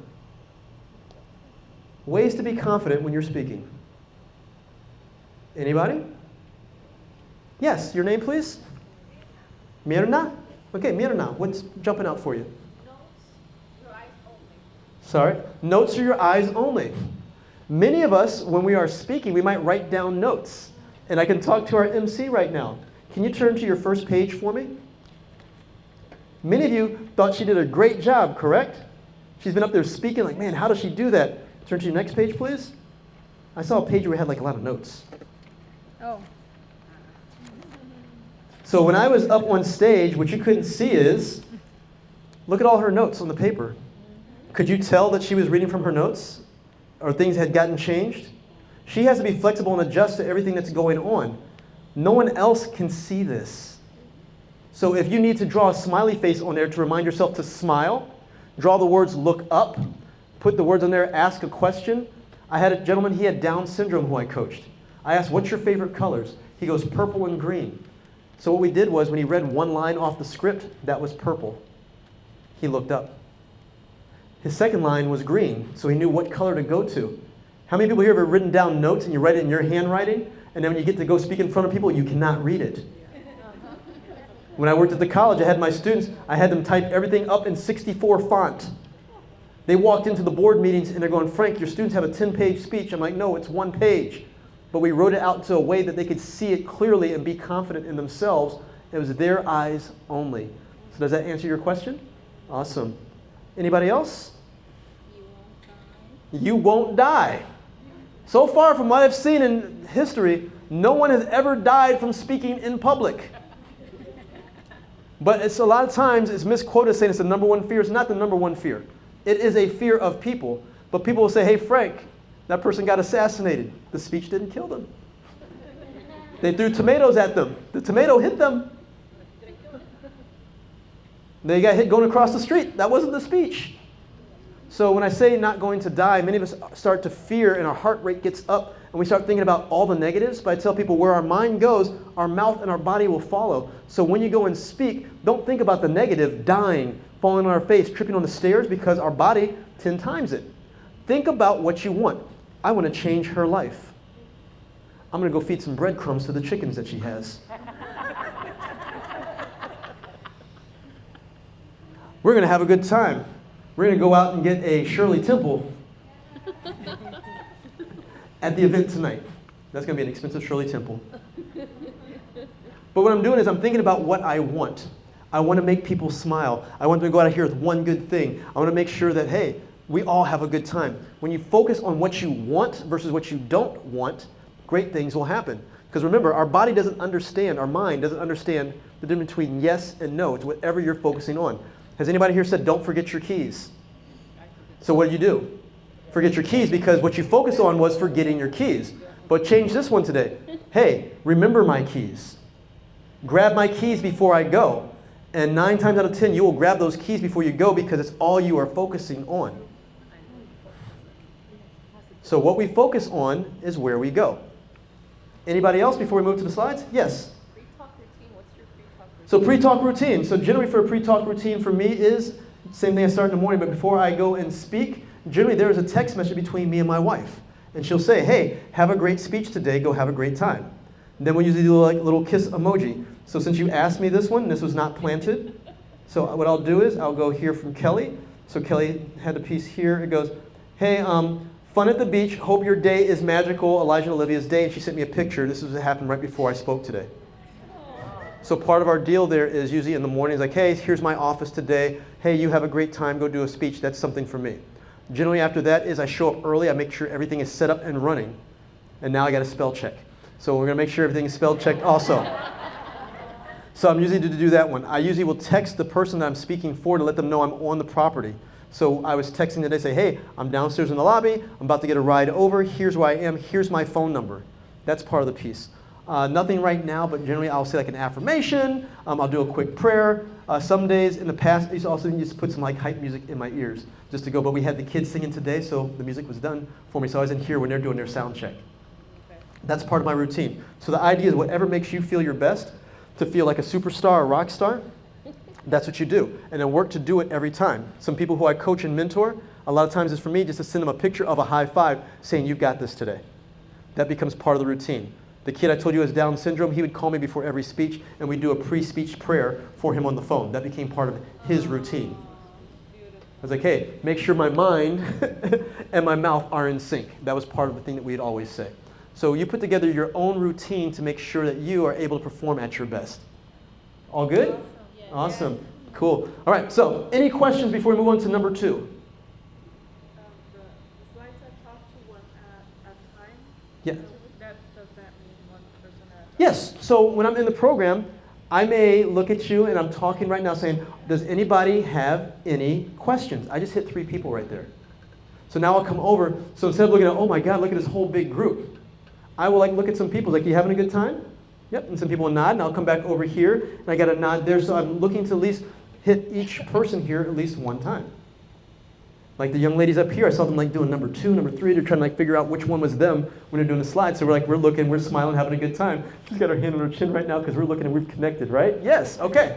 A: Ways to be confident when you're speaking. Anybody? Yes, your name please? Mirna? Okay, Mirna, what's jumping out for you?
D: Notes, your eyes only.
A: Sorry? Notes are your eyes only. Many of us, when we are speaking, we might write down notes. And I can talk to our MC right now. Can you turn to your first page for me? Many of you thought she did a great job, correct? She's been up there speaking like, man, how does she do that? Turn to your next page, please. I saw a page where we had like a lot of notes.
C: Oh.
A: So when I was up on stage, what you couldn't see is, look at all her notes on the paper. Could you tell that she was reading from her notes? Or things had gotten changed? She has to be flexible and adjust to everything that's going on. No one else can see this. So if you need to draw a smiley face on there to remind yourself to smile, draw the words look up, put the words on there, ask a question. I had a gentleman, he had Down syndrome who I coached. I asked, what's your favorite colors? He goes, purple and green. So what we did was when he read one line off the script, that was purple. He looked up. His second line was green, so he knew what color to go to. How many people here have written down notes and you write it in your handwriting, and then when you get to go speak in front of people, you cannot read it? When I worked at the college, I had my students, I had them type everything up in 64 font. They walked into the board meetings and they're going, Frank, your students have a 10-page speech. I'm like, no, it's 1 page. But we wrote it out into a way that they could see it clearly and be confident in themselves. It was their eyes only. So does that answer your question? Awesome. Anybody else? You won't die. So far from what I've seen in history, no one has ever died from speaking in public. But it's a lot of times it's misquoted saying it's the number one fear. It's not the number one fear. It is a fear of people. But people will say, hey, Frank, that person got assassinated. The speech didn't kill them. They threw tomatoes at them. The tomato hit them. They got hit going across the street. That wasn't the speech. So when I say not going to die, many of us start to fear and our heart rate gets up and we start thinking about all the negatives. But I tell people where our mind goes, our mouth and our body will follow. So when you go and speak, don't think about the negative, dying, falling on our face, tripping on the stairs, because our body 10 times it. Think about what you want. I want to change her life. I'm going to go feed some breadcrumbs to the chickens that she has. We're going to have a good time. We're going to go out and get a Shirley Temple at the event tonight. That's going to be an expensive Shirley Temple. But what I'm doing is I'm thinking about what I want. I want to make people smile. I want them to go out of here with one good thing. I want to make sure that, hey, we all have a good time. When you focus on what you want versus what you don't want, great things will happen. Because remember, our body doesn't understand, our mind doesn't understand the difference between yes and no. It's whatever you're focusing on. Has anybody here said, don't forget your keys? So what do? Forget your keys because what you focus on was forgetting your keys. But change this one today. Hey, remember my keys. Grab my keys before I go. And 9 times out of 10, you will grab those keys before you go because it's all you are focusing on. So what we focus on is where we go. Anybody else before we move to the slides? Yes?
D: Pre-talk routine, what's your pre-talk routine?
A: So pre-talk routine. So generally for a pre-talk routine for me is, same thing I start in the morning, but before I go and speak, generally there is a text message between me and my wife. And she'll say, hey, have a great speech today, go have a great time. And then we usually do like a little kiss emoji. So since you asked me this one, this was not planted. So what I'll do is I'll go here from Kelly. So Kelly had a piece here. It goes, hey, fun at the beach. Hope your day is magical. Elijah and Olivia's day. And she sent me a picture. This was what happened right before I spoke today. So part of our deal there is usually in the mornings like, hey, here's my office today. Hey, you have a great time. Go do a speech. That's something for me. Generally after that is I show up early. I make sure everything is set up and running. And now I got a spell check. So we're going to make sure everything is spell checked also. So I'm usually to do that one. I usually will text the person that I'm speaking for to let them know I'm on the property. So I was texting today, say, hey, I'm downstairs in the lobby. I'm about to get a ride over. Here's where I am. Here's my phone number. That's part of the piece. Nothing right now, but generally I'll say like an affirmation. I'll do a quick prayer. Some days in the past, I used to also just put some like hype music in my ears just to go. But we had the kids singing today, so the music was done for me. So I was in here when they're doing their sound check. That's part of my routine. So the idea is whatever makes you feel your best, to feel like a superstar or rock star, that's what you do. And then work to do it every time. Some people who I coach and mentor, a lot of times it's for me just to send them a picture of a high five saying, you've got this today. That becomes part of the routine. The kid I told you has Down syndrome, he would call me before every speech, and we'd do a pre-speech prayer for him on the phone. That became part of his routine. I was like, hey, make sure my mind and my mouth are in sync. That was part of the thing that we'd always say. So you put together your own routine to make sure that you are able to perform at your best. All good? Awesome. Cool. All right, so any questions before we move on to number 2?
E: The slides I talked to one at a time.
A: Yeah.
E: Does that mean one person at a time?
A: Yes. So when I'm in the program, I may look at you and I'm talking right now saying, does anybody have any questions? I just hit 3 people right there. So now I'll come over. So instead of looking at, oh my God, look at this whole big group, I will like look at some people, like, you having a good time? Yep, and some people will nod, and I'll come back over here, and I got a nod there, so I'm looking to at least hit each person here at least one time. Like the young ladies up here, I saw them like doing number 2, number 3, they're trying to like figure out which one was them when they're doing the slide, so we're looking, we're smiling, having a good time. She's got her hand on her chin right now because we're looking and we've connected, right? Yes, okay.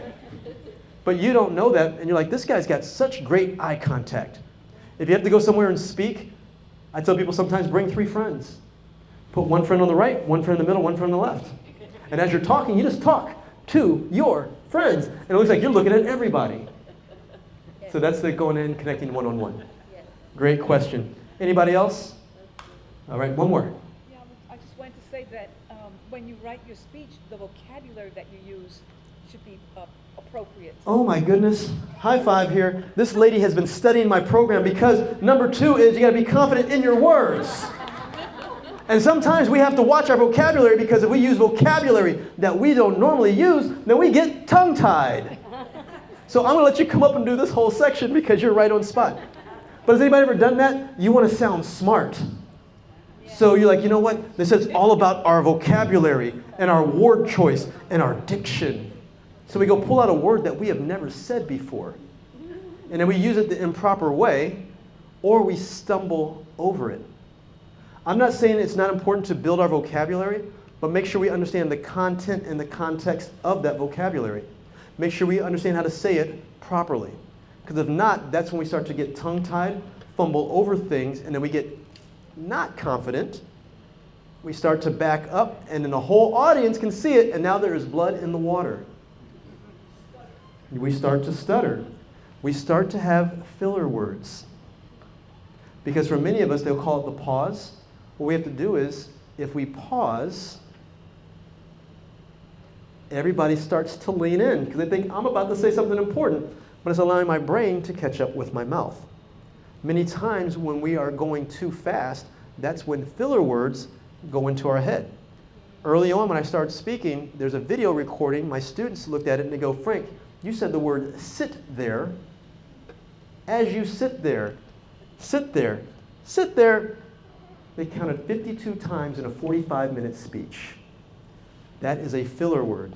A: But you don't know that, and you're like, this guy's got such great eye contact. If you have to go somewhere and speak, I tell people sometimes bring 3 friends. Put 1 friend on the right, 1 friend in the middle, 1 friend on the left. And as you're talking, you just talk to your friends. And it looks like you're looking at everybody. So that's the going in, connecting one-on-one. Great question. Anybody else? All right, one more.
C: Yeah, I just wanted to say that when you write your speech, the vocabulary that you use should be appropriate.
A: Oh my goodness. High five here. This lady has been studying my program because number 2 is you got to be confident in your words. And sometimes we have to watch our vocabulary because if we use vocabulary that we don't normally use, then we get tongue-tied. So I'm going to let you come up and do this whole section because you're right on spot. But has anybody ever done that? You want to sound smart. So you're like, you know what? This is all about our vocabulary and our word choice and our diction. So we go pull out a word that we have never said before. And then we use it the improper way, or we stumble over it. I'm not saying it's not important to build our vocabulary, but make sure we understand the content and the context of that vocabulary. Make sure we understand how to say it properly. Because if not, that's when we start to get tongue-tied, fumble over things, and then we get not confident. We start to back up, and then the whole audience can see it, and now there is blood in the water. We start to stutter. We start to have filler words. Because for many of us, they'll call it the pause. What we have to do is, if we pause, everybody starts to lean in because they think, I'm about to say something important, but it's allowing my brain to catch up with my mouth. Many times when we are going too fast, that's when filler words go into our head. Early on when I started speaking, there's a video recording. My students looked at it and they go, Frank, you said the word sit there. As you sit there, sit there, sit there. They counted 52 times in a 45-minute speech. That is a filler word.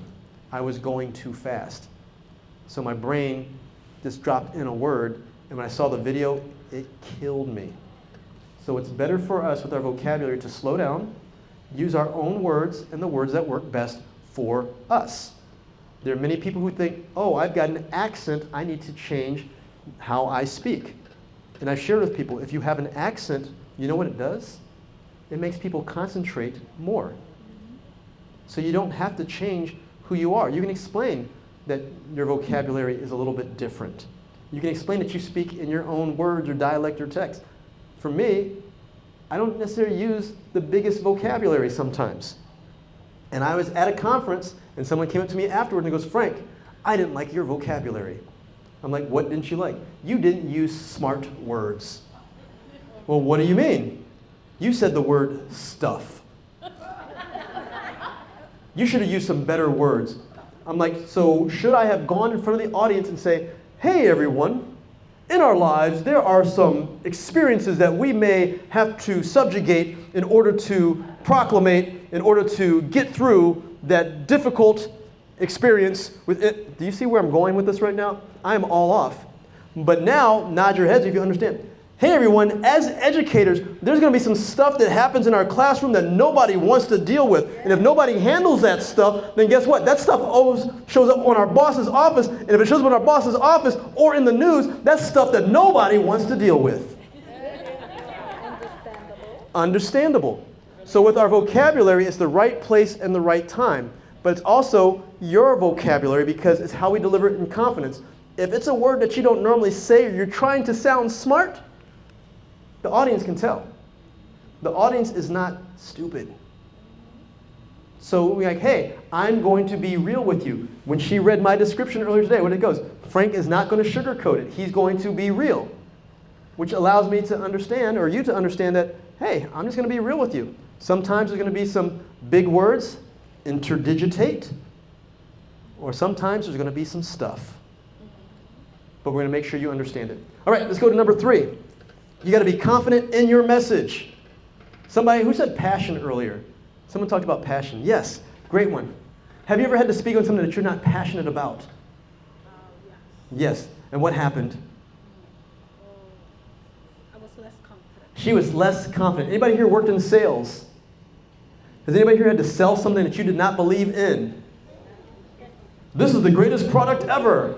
A: I was going too fast. So my brain just dropped in a word, and when I saw the video, it killed me. So it's better for us with our vocabulary to slow down, use our own words and the words that work best for us. There are many people who think, oh, I've got an accent, I need to change how I speak. And I've shared with people, if you have an accent, you know what it does? It makes people concentrate more. So you don't have to change who you are. You can explain that your vocabulary is a little bit different. You can explain that you speak in your own words or dialect or text. For me, I don't necessarily use the biggest vocabulary sometimes. And I was at a conference, and someone came up to me afterward and goes, Frank, I didn't like your vocabulary. I'm like, what didn't you like? You didn't use smart words. Well, what do you mean? You said the word stuff. You should have used some better words. I'm like, so should I have gone in front of the audience and say, hey everyone, in our lives there are some experiences that we may have to subjugate in order to proclamate, in order to get through that difficult experience with it. Do you see where I'm going with this right now? I'm all off. But now, nod your heads if you understand. Hey everyone, as educators, there's going to be some stuff that happens in our classroom that nobody wants to deal with. And if nobody handles that stuff, then guess what? That stuff always shows up on our boss's office. And if it shows up in our boss's office or in the news, that's stuff that nobody wants to deal with. Understandable. So with our vocabulary, it's the right place and the right time. But it's also your vocabulary because it's how we deliver it in confidence. If it's a word that you don't normally say or you're trying to sound smart, the audience can tell. The audience is not stupid. So we're like, hey, I'm going to be real with you. When she read my description earlier today, when it goes, Frank is not going to sugarcoat it. He's going to be real. Which allows me to understand, or you to understand that, hey, I'm just going to be real with you. Sometimes there's going to be some big words, interdigitate, or sometimes there's going to be some stuff. But we're going to make sure you understand it. All right, let's go to number 3. You got to be confident in your message. Somebody who said passion earlier. Someone talked about passion. Yes, great one. Have you ever had to speak on something that you're not passionate about? Yes. And what happened?
B: I was less confident.
A: She was less confident. Anybody here worked in sales? Has anybody here had to sell something that you did not believe in? This is the greatest product ever.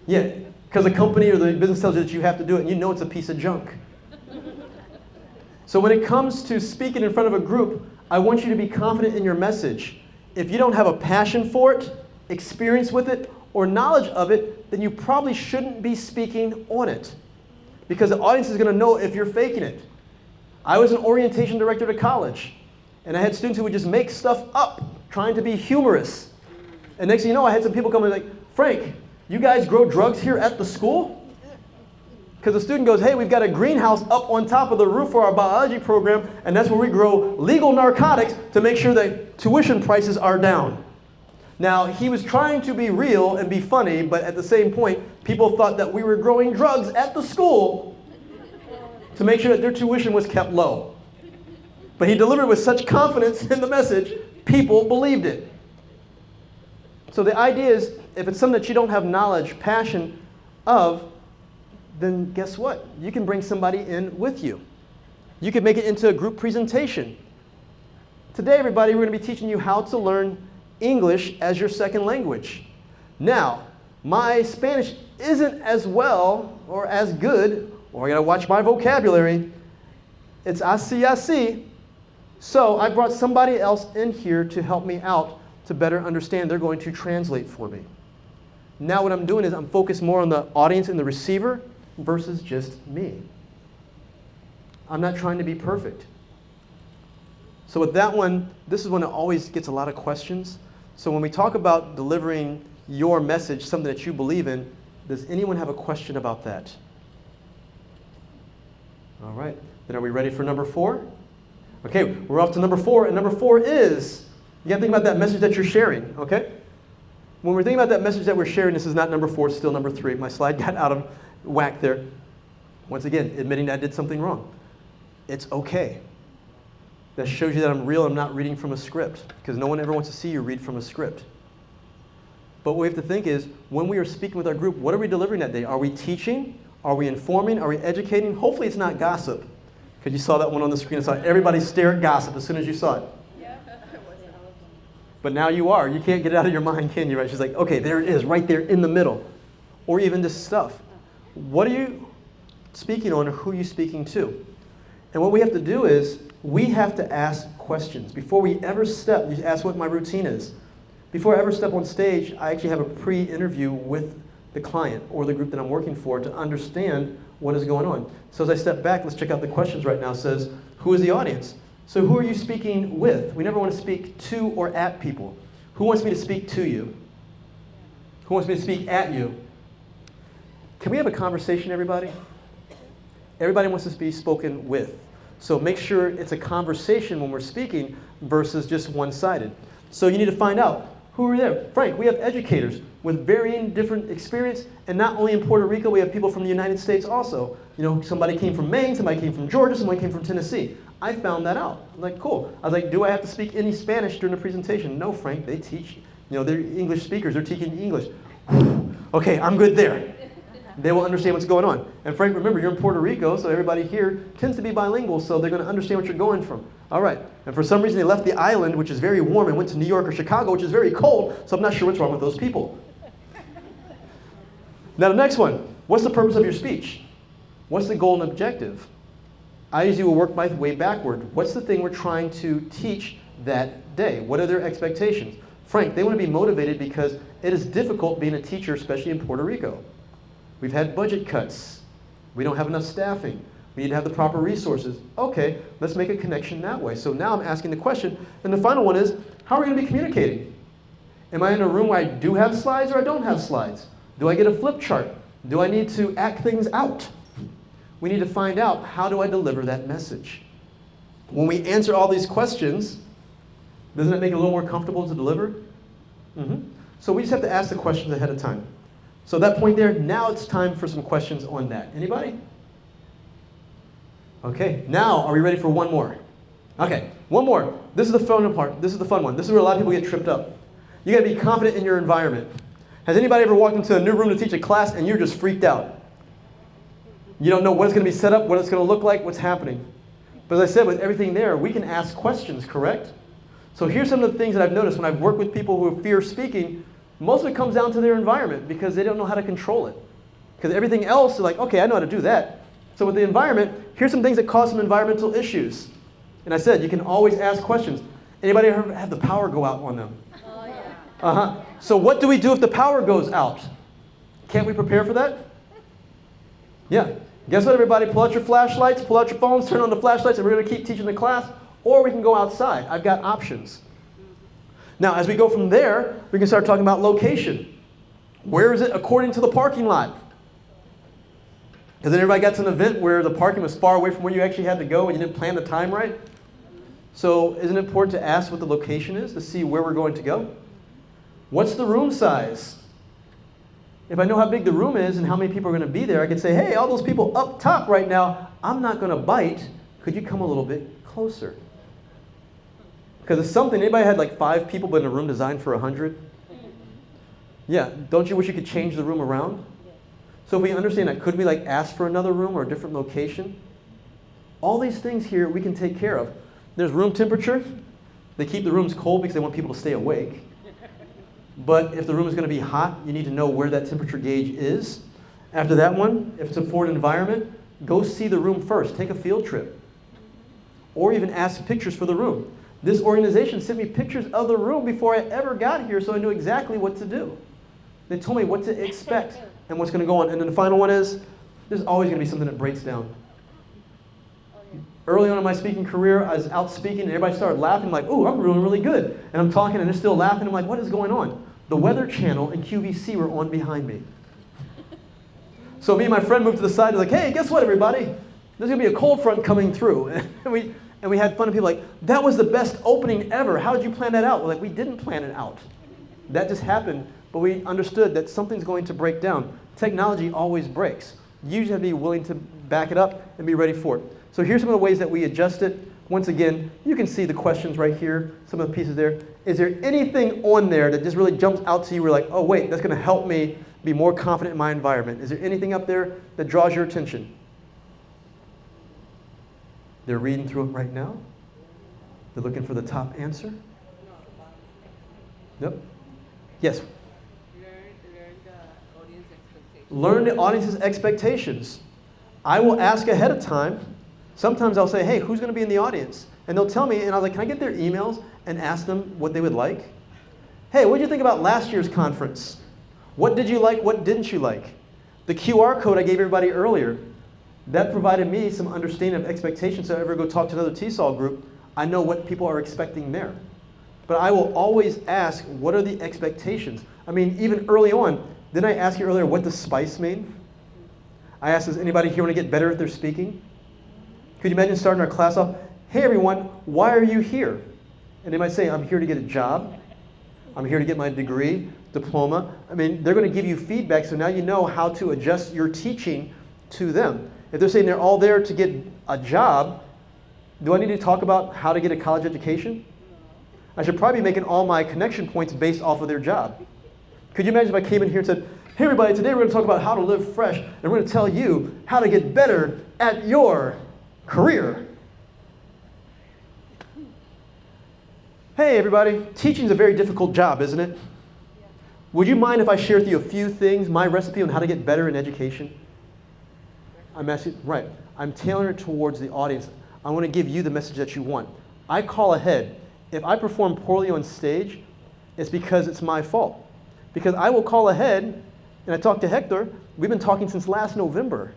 A: Yeah, because the company or the business tells you that you have to do it, and you know it's a piece of junk. So when it comes to speaking in front of a group, I want you to be confident in your message. If you don't have a passion for it, experience with it, or knowledge of it, then you probably shouldn't be speaking on it. Because the audience is going to know if you're faking it. I was an orientation director at a college, and I had students who would just make stuff up, trying to be humorous. And next thing you know, I had some people come in like, Frank, you guys grow drugs here at the school? Because the student goes, hey, we've got a greenhouse up on top of the roof for our biology program, and that's where we grow legal narcotics to make sure that tuition prices are down. Now, he was trying to be real and be funny, but at the same point, people thought that we were growing drugs at the school to make sure that their tuition was kept low. But he delivered with such confidence in the message, people believed it. So the idea is, if it's something that you don't have knowledge, passion of, then guess what? You can bring somebody in with you. You can make it into a group presentation. Today, everybody, we're going to be teaching you how to learn English as your second language. Now, my Spanish isn't as well or as good, or I got to watch my vocabulary. It's así. So I brought somebody else in here to help me out to better understand. They're going to translate for me. Now what I'm doing is I'm focused more on the audience and the receiver versus just me. I'm not trying to be perfect. So with that one, this is when it always gets a lot of questions. So when we talk about delivering your message, something that you believe in, does anyone have a question about that? All right, then are we ready for number 4? Okay, we're off to number 4, and number 4 is, you gotta think about that message that you're sharing, okay? When we're thinking about that message that we're sharing, this is not number 4, it's still number 3. My slide got out of whack there. Once again, admitting that I did something wrong. It's okay. That shows you that I'm real, I'm not reading from a script, because no one ever wants to see you read from a script. But what we have to think is, when we are speaking with our group, what are we delivering that day? Are we teaching? Are we informing? Are we educating? Hopefully it's not gossip. Because you saw that one on the screen. I saw everybody stare at gossip as soon as you saw it. But now you are. You can't get it out of your mind, can you? Right? She's like, okay, there it is, right there in the middle. Or even this stuff. What are you speaking on or who you're speaking to. And what we have to do is we have to ask questions. Before we ever step, you ask what my routine is. Before I ever step on stage, I actually have a pre-interview with the client or the group that I'm working for to understand what is going on. So as I step back, let's check out the questions right now. It says, who is the audience? So who are you speaking with? We never want to speak to or at people. Who wants me to speak to you? Who wants me to speak at you? Can we have a conversation, everybody? Everybody wants to be spoken with. So make sure it's a conversation when we're speaking versus just one-sided. So you need to find out, who are there? Frank, we have educators with varying different experience, and not only in Puerto Rico, we have people from the United States also. You know, somebody came from Maine, somebody came from Georgia, somebody came from Tennessee. I found that out. I'm like, cool. I was like, do I have to speak any Spanish during the presentation? No, Frank, they teach. You know, they're English speakers, they're teaching English. Okay, I'm good there. They will understand what's going on. And Frank, remember, you're in Puerto Rico, so everybody here tends to be bilingual, so they're going to understand what you're going from. All right. And for some reason, they left the island, which is very warm, and went to New York or Chicago, which is very cold, so I'm not sure what's wrong with those people. Now, the next one. What's the purpose of your speech? What's the goal and objective? I usually will work my way backward. What's the thing we're trying to teach that day? What are their expectations? Frank, they want to be motivated because it is difficult being a teacher, especially in Puerto Rico. We've had budget cuts. We don't have enough staffing. We need to have the proper resources. Okay, let's make a connection that way. So now I'm asking the question, and the final one is, how are we going to be communicating? Am I in a room where I do have slides or I don't have slides? Do I get a flip chart? Do I need to act things out? We need to find out, how do I deliver that message? When we answer all these questions, doesn't it make it a little more comfortable to deliver? So we just have to ask the questions ahead of time. So at that point there, now it's time for some questions on that. Anybody? Okay, now are we ready for one more? Okay, one more. This is the fun part. This is the fun one. This is where a lot of people get tripped up. You gotta be confident in your environment. Has anybody ever walked into a new room to teach a class and you're just freaked out? You don't know what it's gonna be set up, what it's gonna look like, what's happening. But as I said, with everything there, we can ask questions, correct? So here's some of the things that I've noticed when I've worked with people who fear speaking. Most of it comes down to their environment because they don't know how to control it. Because everything else, they're like, okay, I know how to do that. So with the environment, here's some things that cause some environmental issues. And I said, you can always ask questions. Anybody ever have the power go out on them?
B: Oh, yeah.
A: So what do we do if the power goes out? Can't we prepare for that? Yeah. Guess what, everybody? Pull out your flashlights, pull out your phones, turn on the flashlights, and we're going to keep teaching the class. Or we can go outside. I've got options. Now, as we go from there, we can start talking about location. Where is it according to the parking lot? Has anybody got to an event where the parking was far away from where you actually had to go and you didn't plan the time right? So isn't it important to ask what the location is to see where we're going to go? What's the room size? If I know how big the room is and how many people are going to be there, I can say, hey, all those people up top right now, I'm not going to bite. Could you come a little bit closer? Because it's something, anybody had like 5 people but in a room designed for 100? Yeah, don't you wish you could change the room around? So if we understand that, could we like ask for another room or a different location? All these things here we can take care of. There's room temperature. They keep the rooms cold because they want people to stay awake. But if the room is going to be hot, you need to know where that temperature gauge is. After that one, if it's a foreign environment, go see the room first. Take a field trip. Or even ask pictures for the room. This organization sent me pictures of the room before I ever got here, so I knew exactly what to do. They told me what to expect and what's going to go on. And then the final one is, there's always going to be something that breaks down. Early on in my speaking career, I was out speaking and everybody started laughing like, ooh, I'm doing really good. And I'm talking and they're still laughing. I'm like, what is going on? The Weather Channel and QVC were on behind me. So me and my friend moved to the side. Like, hey, guess what, everybody? There's going to be a cold front coming through. And we had fun of people like, that was the best opening ever. How did you plan that out? We're like, we didn't plan it out. That just happened. But we understood that something's going to break down. Technology always breaks. You usually have to be willing to back it up and be ready for it. So here's some of the ways that we adjust it. Once again, you can see the questions right here, some of the pieces there. Is there anything on there that just really jumps out to you? We're like, oh wait, that's going to help me be more confident in my environment. Is there anything up there that draws your attention? They're reading through it right now. They're looking for the top answer. Yep. Yes?
E: Learn the audience expectations.
A: Learn the audience's expectations. I will ask ahead of time. Sometimes I'll say, hey, who's going to be in the audience? And they'll tell me, and I'll like, can I get their emails and ask them what they would like? Hey, what did you think about last year's conference? What did you like? What didn't you like? The QR code I gave everybody earlier, that provided me some understanding of expectations. So if I ever go talk to another TESOL group, I know what people are expecting there. But I will always ask, what are the expectations? I mean, even early on, didn't I ask you earlier what does spice mean? I asked, does anybody here want to get better at their speaking? Could you imagine starting our class off, hey everyone, why are you here? And they might say, I'm here to get a job. I'm here to get my degree, diploma. I mean, they're going to give you feedback, so now you know how to adjust your teaching to them. If they're saying they're all there to get a job, do I need to talk about how to get a college education? I should probably be making all my connection points based off of their job. Could you imagine if I came in here and said, hey everybody, today we're going to talk about how to live fresh, and we're going to tell you how to get better at your career. Hey everybody, teaching is a very difficult job, isn't it? Would you mind if I share with you a few things, my recipe on how to get better in education? I'm asking, right, I'm tailoring it towards the audience. I want to give you the message that you want. I call ahead. If I perform poorly on stage, it's because it's my fault. Because I will call ahead, and I talked to Hector. We've been talking since last November.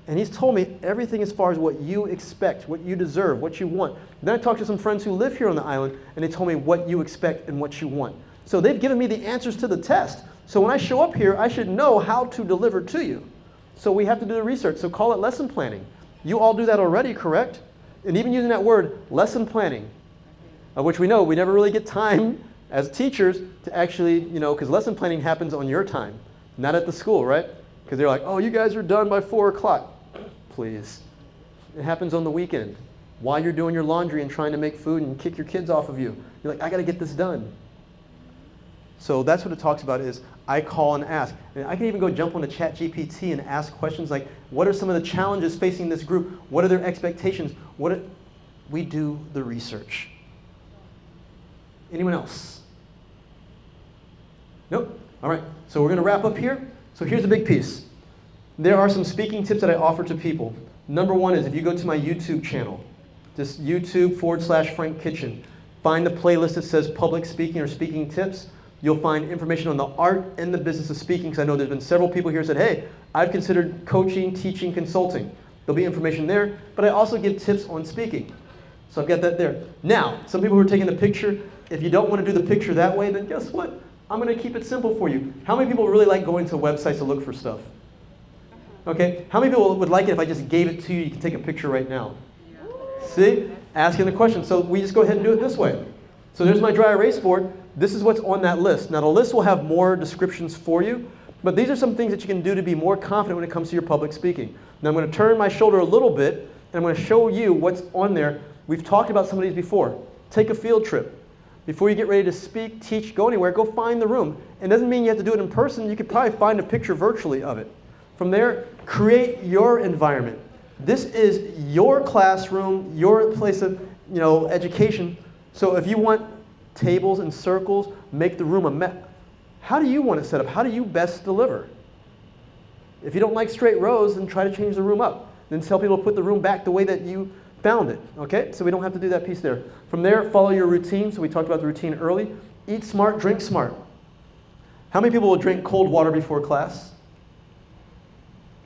A: And he's told me everything as far as what you expect, what you deserve, what you want. Then I talked to some friends who live here on the island, and they told me what you expect and what you want. So they've given me the answers to the test. So when I show up here, I should know how to deliver to you. So we have to do the research. So call it lesson planning. You all do that already, correct? And even using that word, lesson planning, which we know we never really get time as teachers to actually, because lesson planning happens on your time, not at the school, right? Because they're like, oh, you guys are done by 4 o'clock. Please. It happens on the weekend while you're doing your laundry and trying to make food and kick your kids off of you. You're like, I got to get this done. So that's what it talks about is I call and ask. And I can even go jump on the ChatGPT and ask questions like, what are some of the challenges facing this group? What are their expectations? We do the research. Anyone else? Nope. All right. So we're going to wrap up here. So here's the big piece. There are some speaking tips that I offer to people. Number one is if you go to my YouTube channel, just YouTube/Frank Kitchen, find the playlist that says public speaking or speaking tips. You'll find information on the art and the business of speaking, because I know there's been several people here who said, hey, I've considered coaching, teaching, consulting. There'll be information there, but I also give tips on speaking. So I've got that there. Now, some people who are taking the picture, if you don't want to do the picture that way, then guess what? I'm going to keep it simple for you. How many people really like going to websites to look for stuff? Okay, how many people would like it if I just gave it to you? You can take a picture right now. See? Asking the question. So we just go ahead and do it this way. So there's my dry erase board. This is what's on that list. Now the list will have more descriptions for you, but these are some things that you can do to be more confident when it comes to your public speaking. Now I'm going to turn my shoulder a little bit, and I'm going to show you what's on there. We've talked about some of these before. Take a field trip. Before you get ready to speak, teach, go anywhere, go find the room. It doesn't mean you have to do it in person. You could probably find a picture virtually of it. From there, create your environment. This is your classroom, your place of education. So if you want tables and circles, make the room a mess. How do you want it set up? How do you best deliver? If you don't like straight rows, then try to change the room up. Then tell people to put the room back the way that you found it. Okay? So we don't have to do that piece there. From there, follow your routine. So we talked about the routine early. Eat smart, drink smart. How many people will drink cold water before class?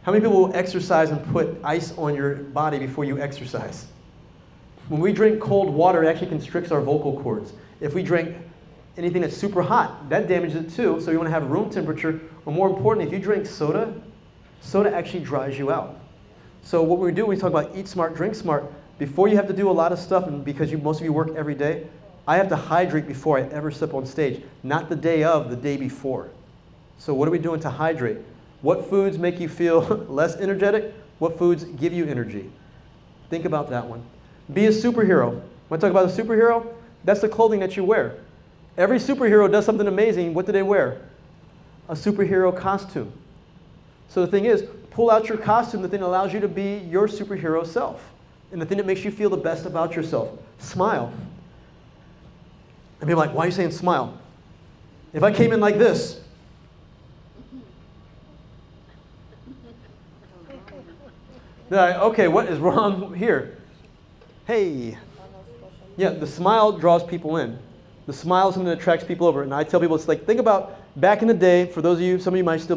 A: How many people will exercise and put ice on your body before you exercise? When we drink cold water, it actually constricts our vocal cords. If we drink anything that's super hot, that damages it too. So you want to have room temperature. Or more importantly, if you drink soda, soda actually dries you out. So what we do, we talk about eat smart, drink smart. Before you have to do a lot of stuff, and because most of you work every day, I have to hydrate before I ever step on stage. Not the day of, the day before. So what are we doing to hydrate? What foods make you feel less energetic? What foods give you energy? Think about that one. Be a superhero. When I talk about a superhero, that's the clothing that you wear. Every superhero does something amazing. What do they wear? A superhero costume. So the thing is, pull out your costume, the thing that allows you to be your superhero self. And the thing that makes you feel the best about yourself. Smile. And people are like, why are you saying smile? If I came in like this, They're like, okay, what is wrong here? Hey. Yeah, the smile draws people in. The smile is something that attracts people over. And I tell people, it's like, think about back in the day, for those of you, some of you might still be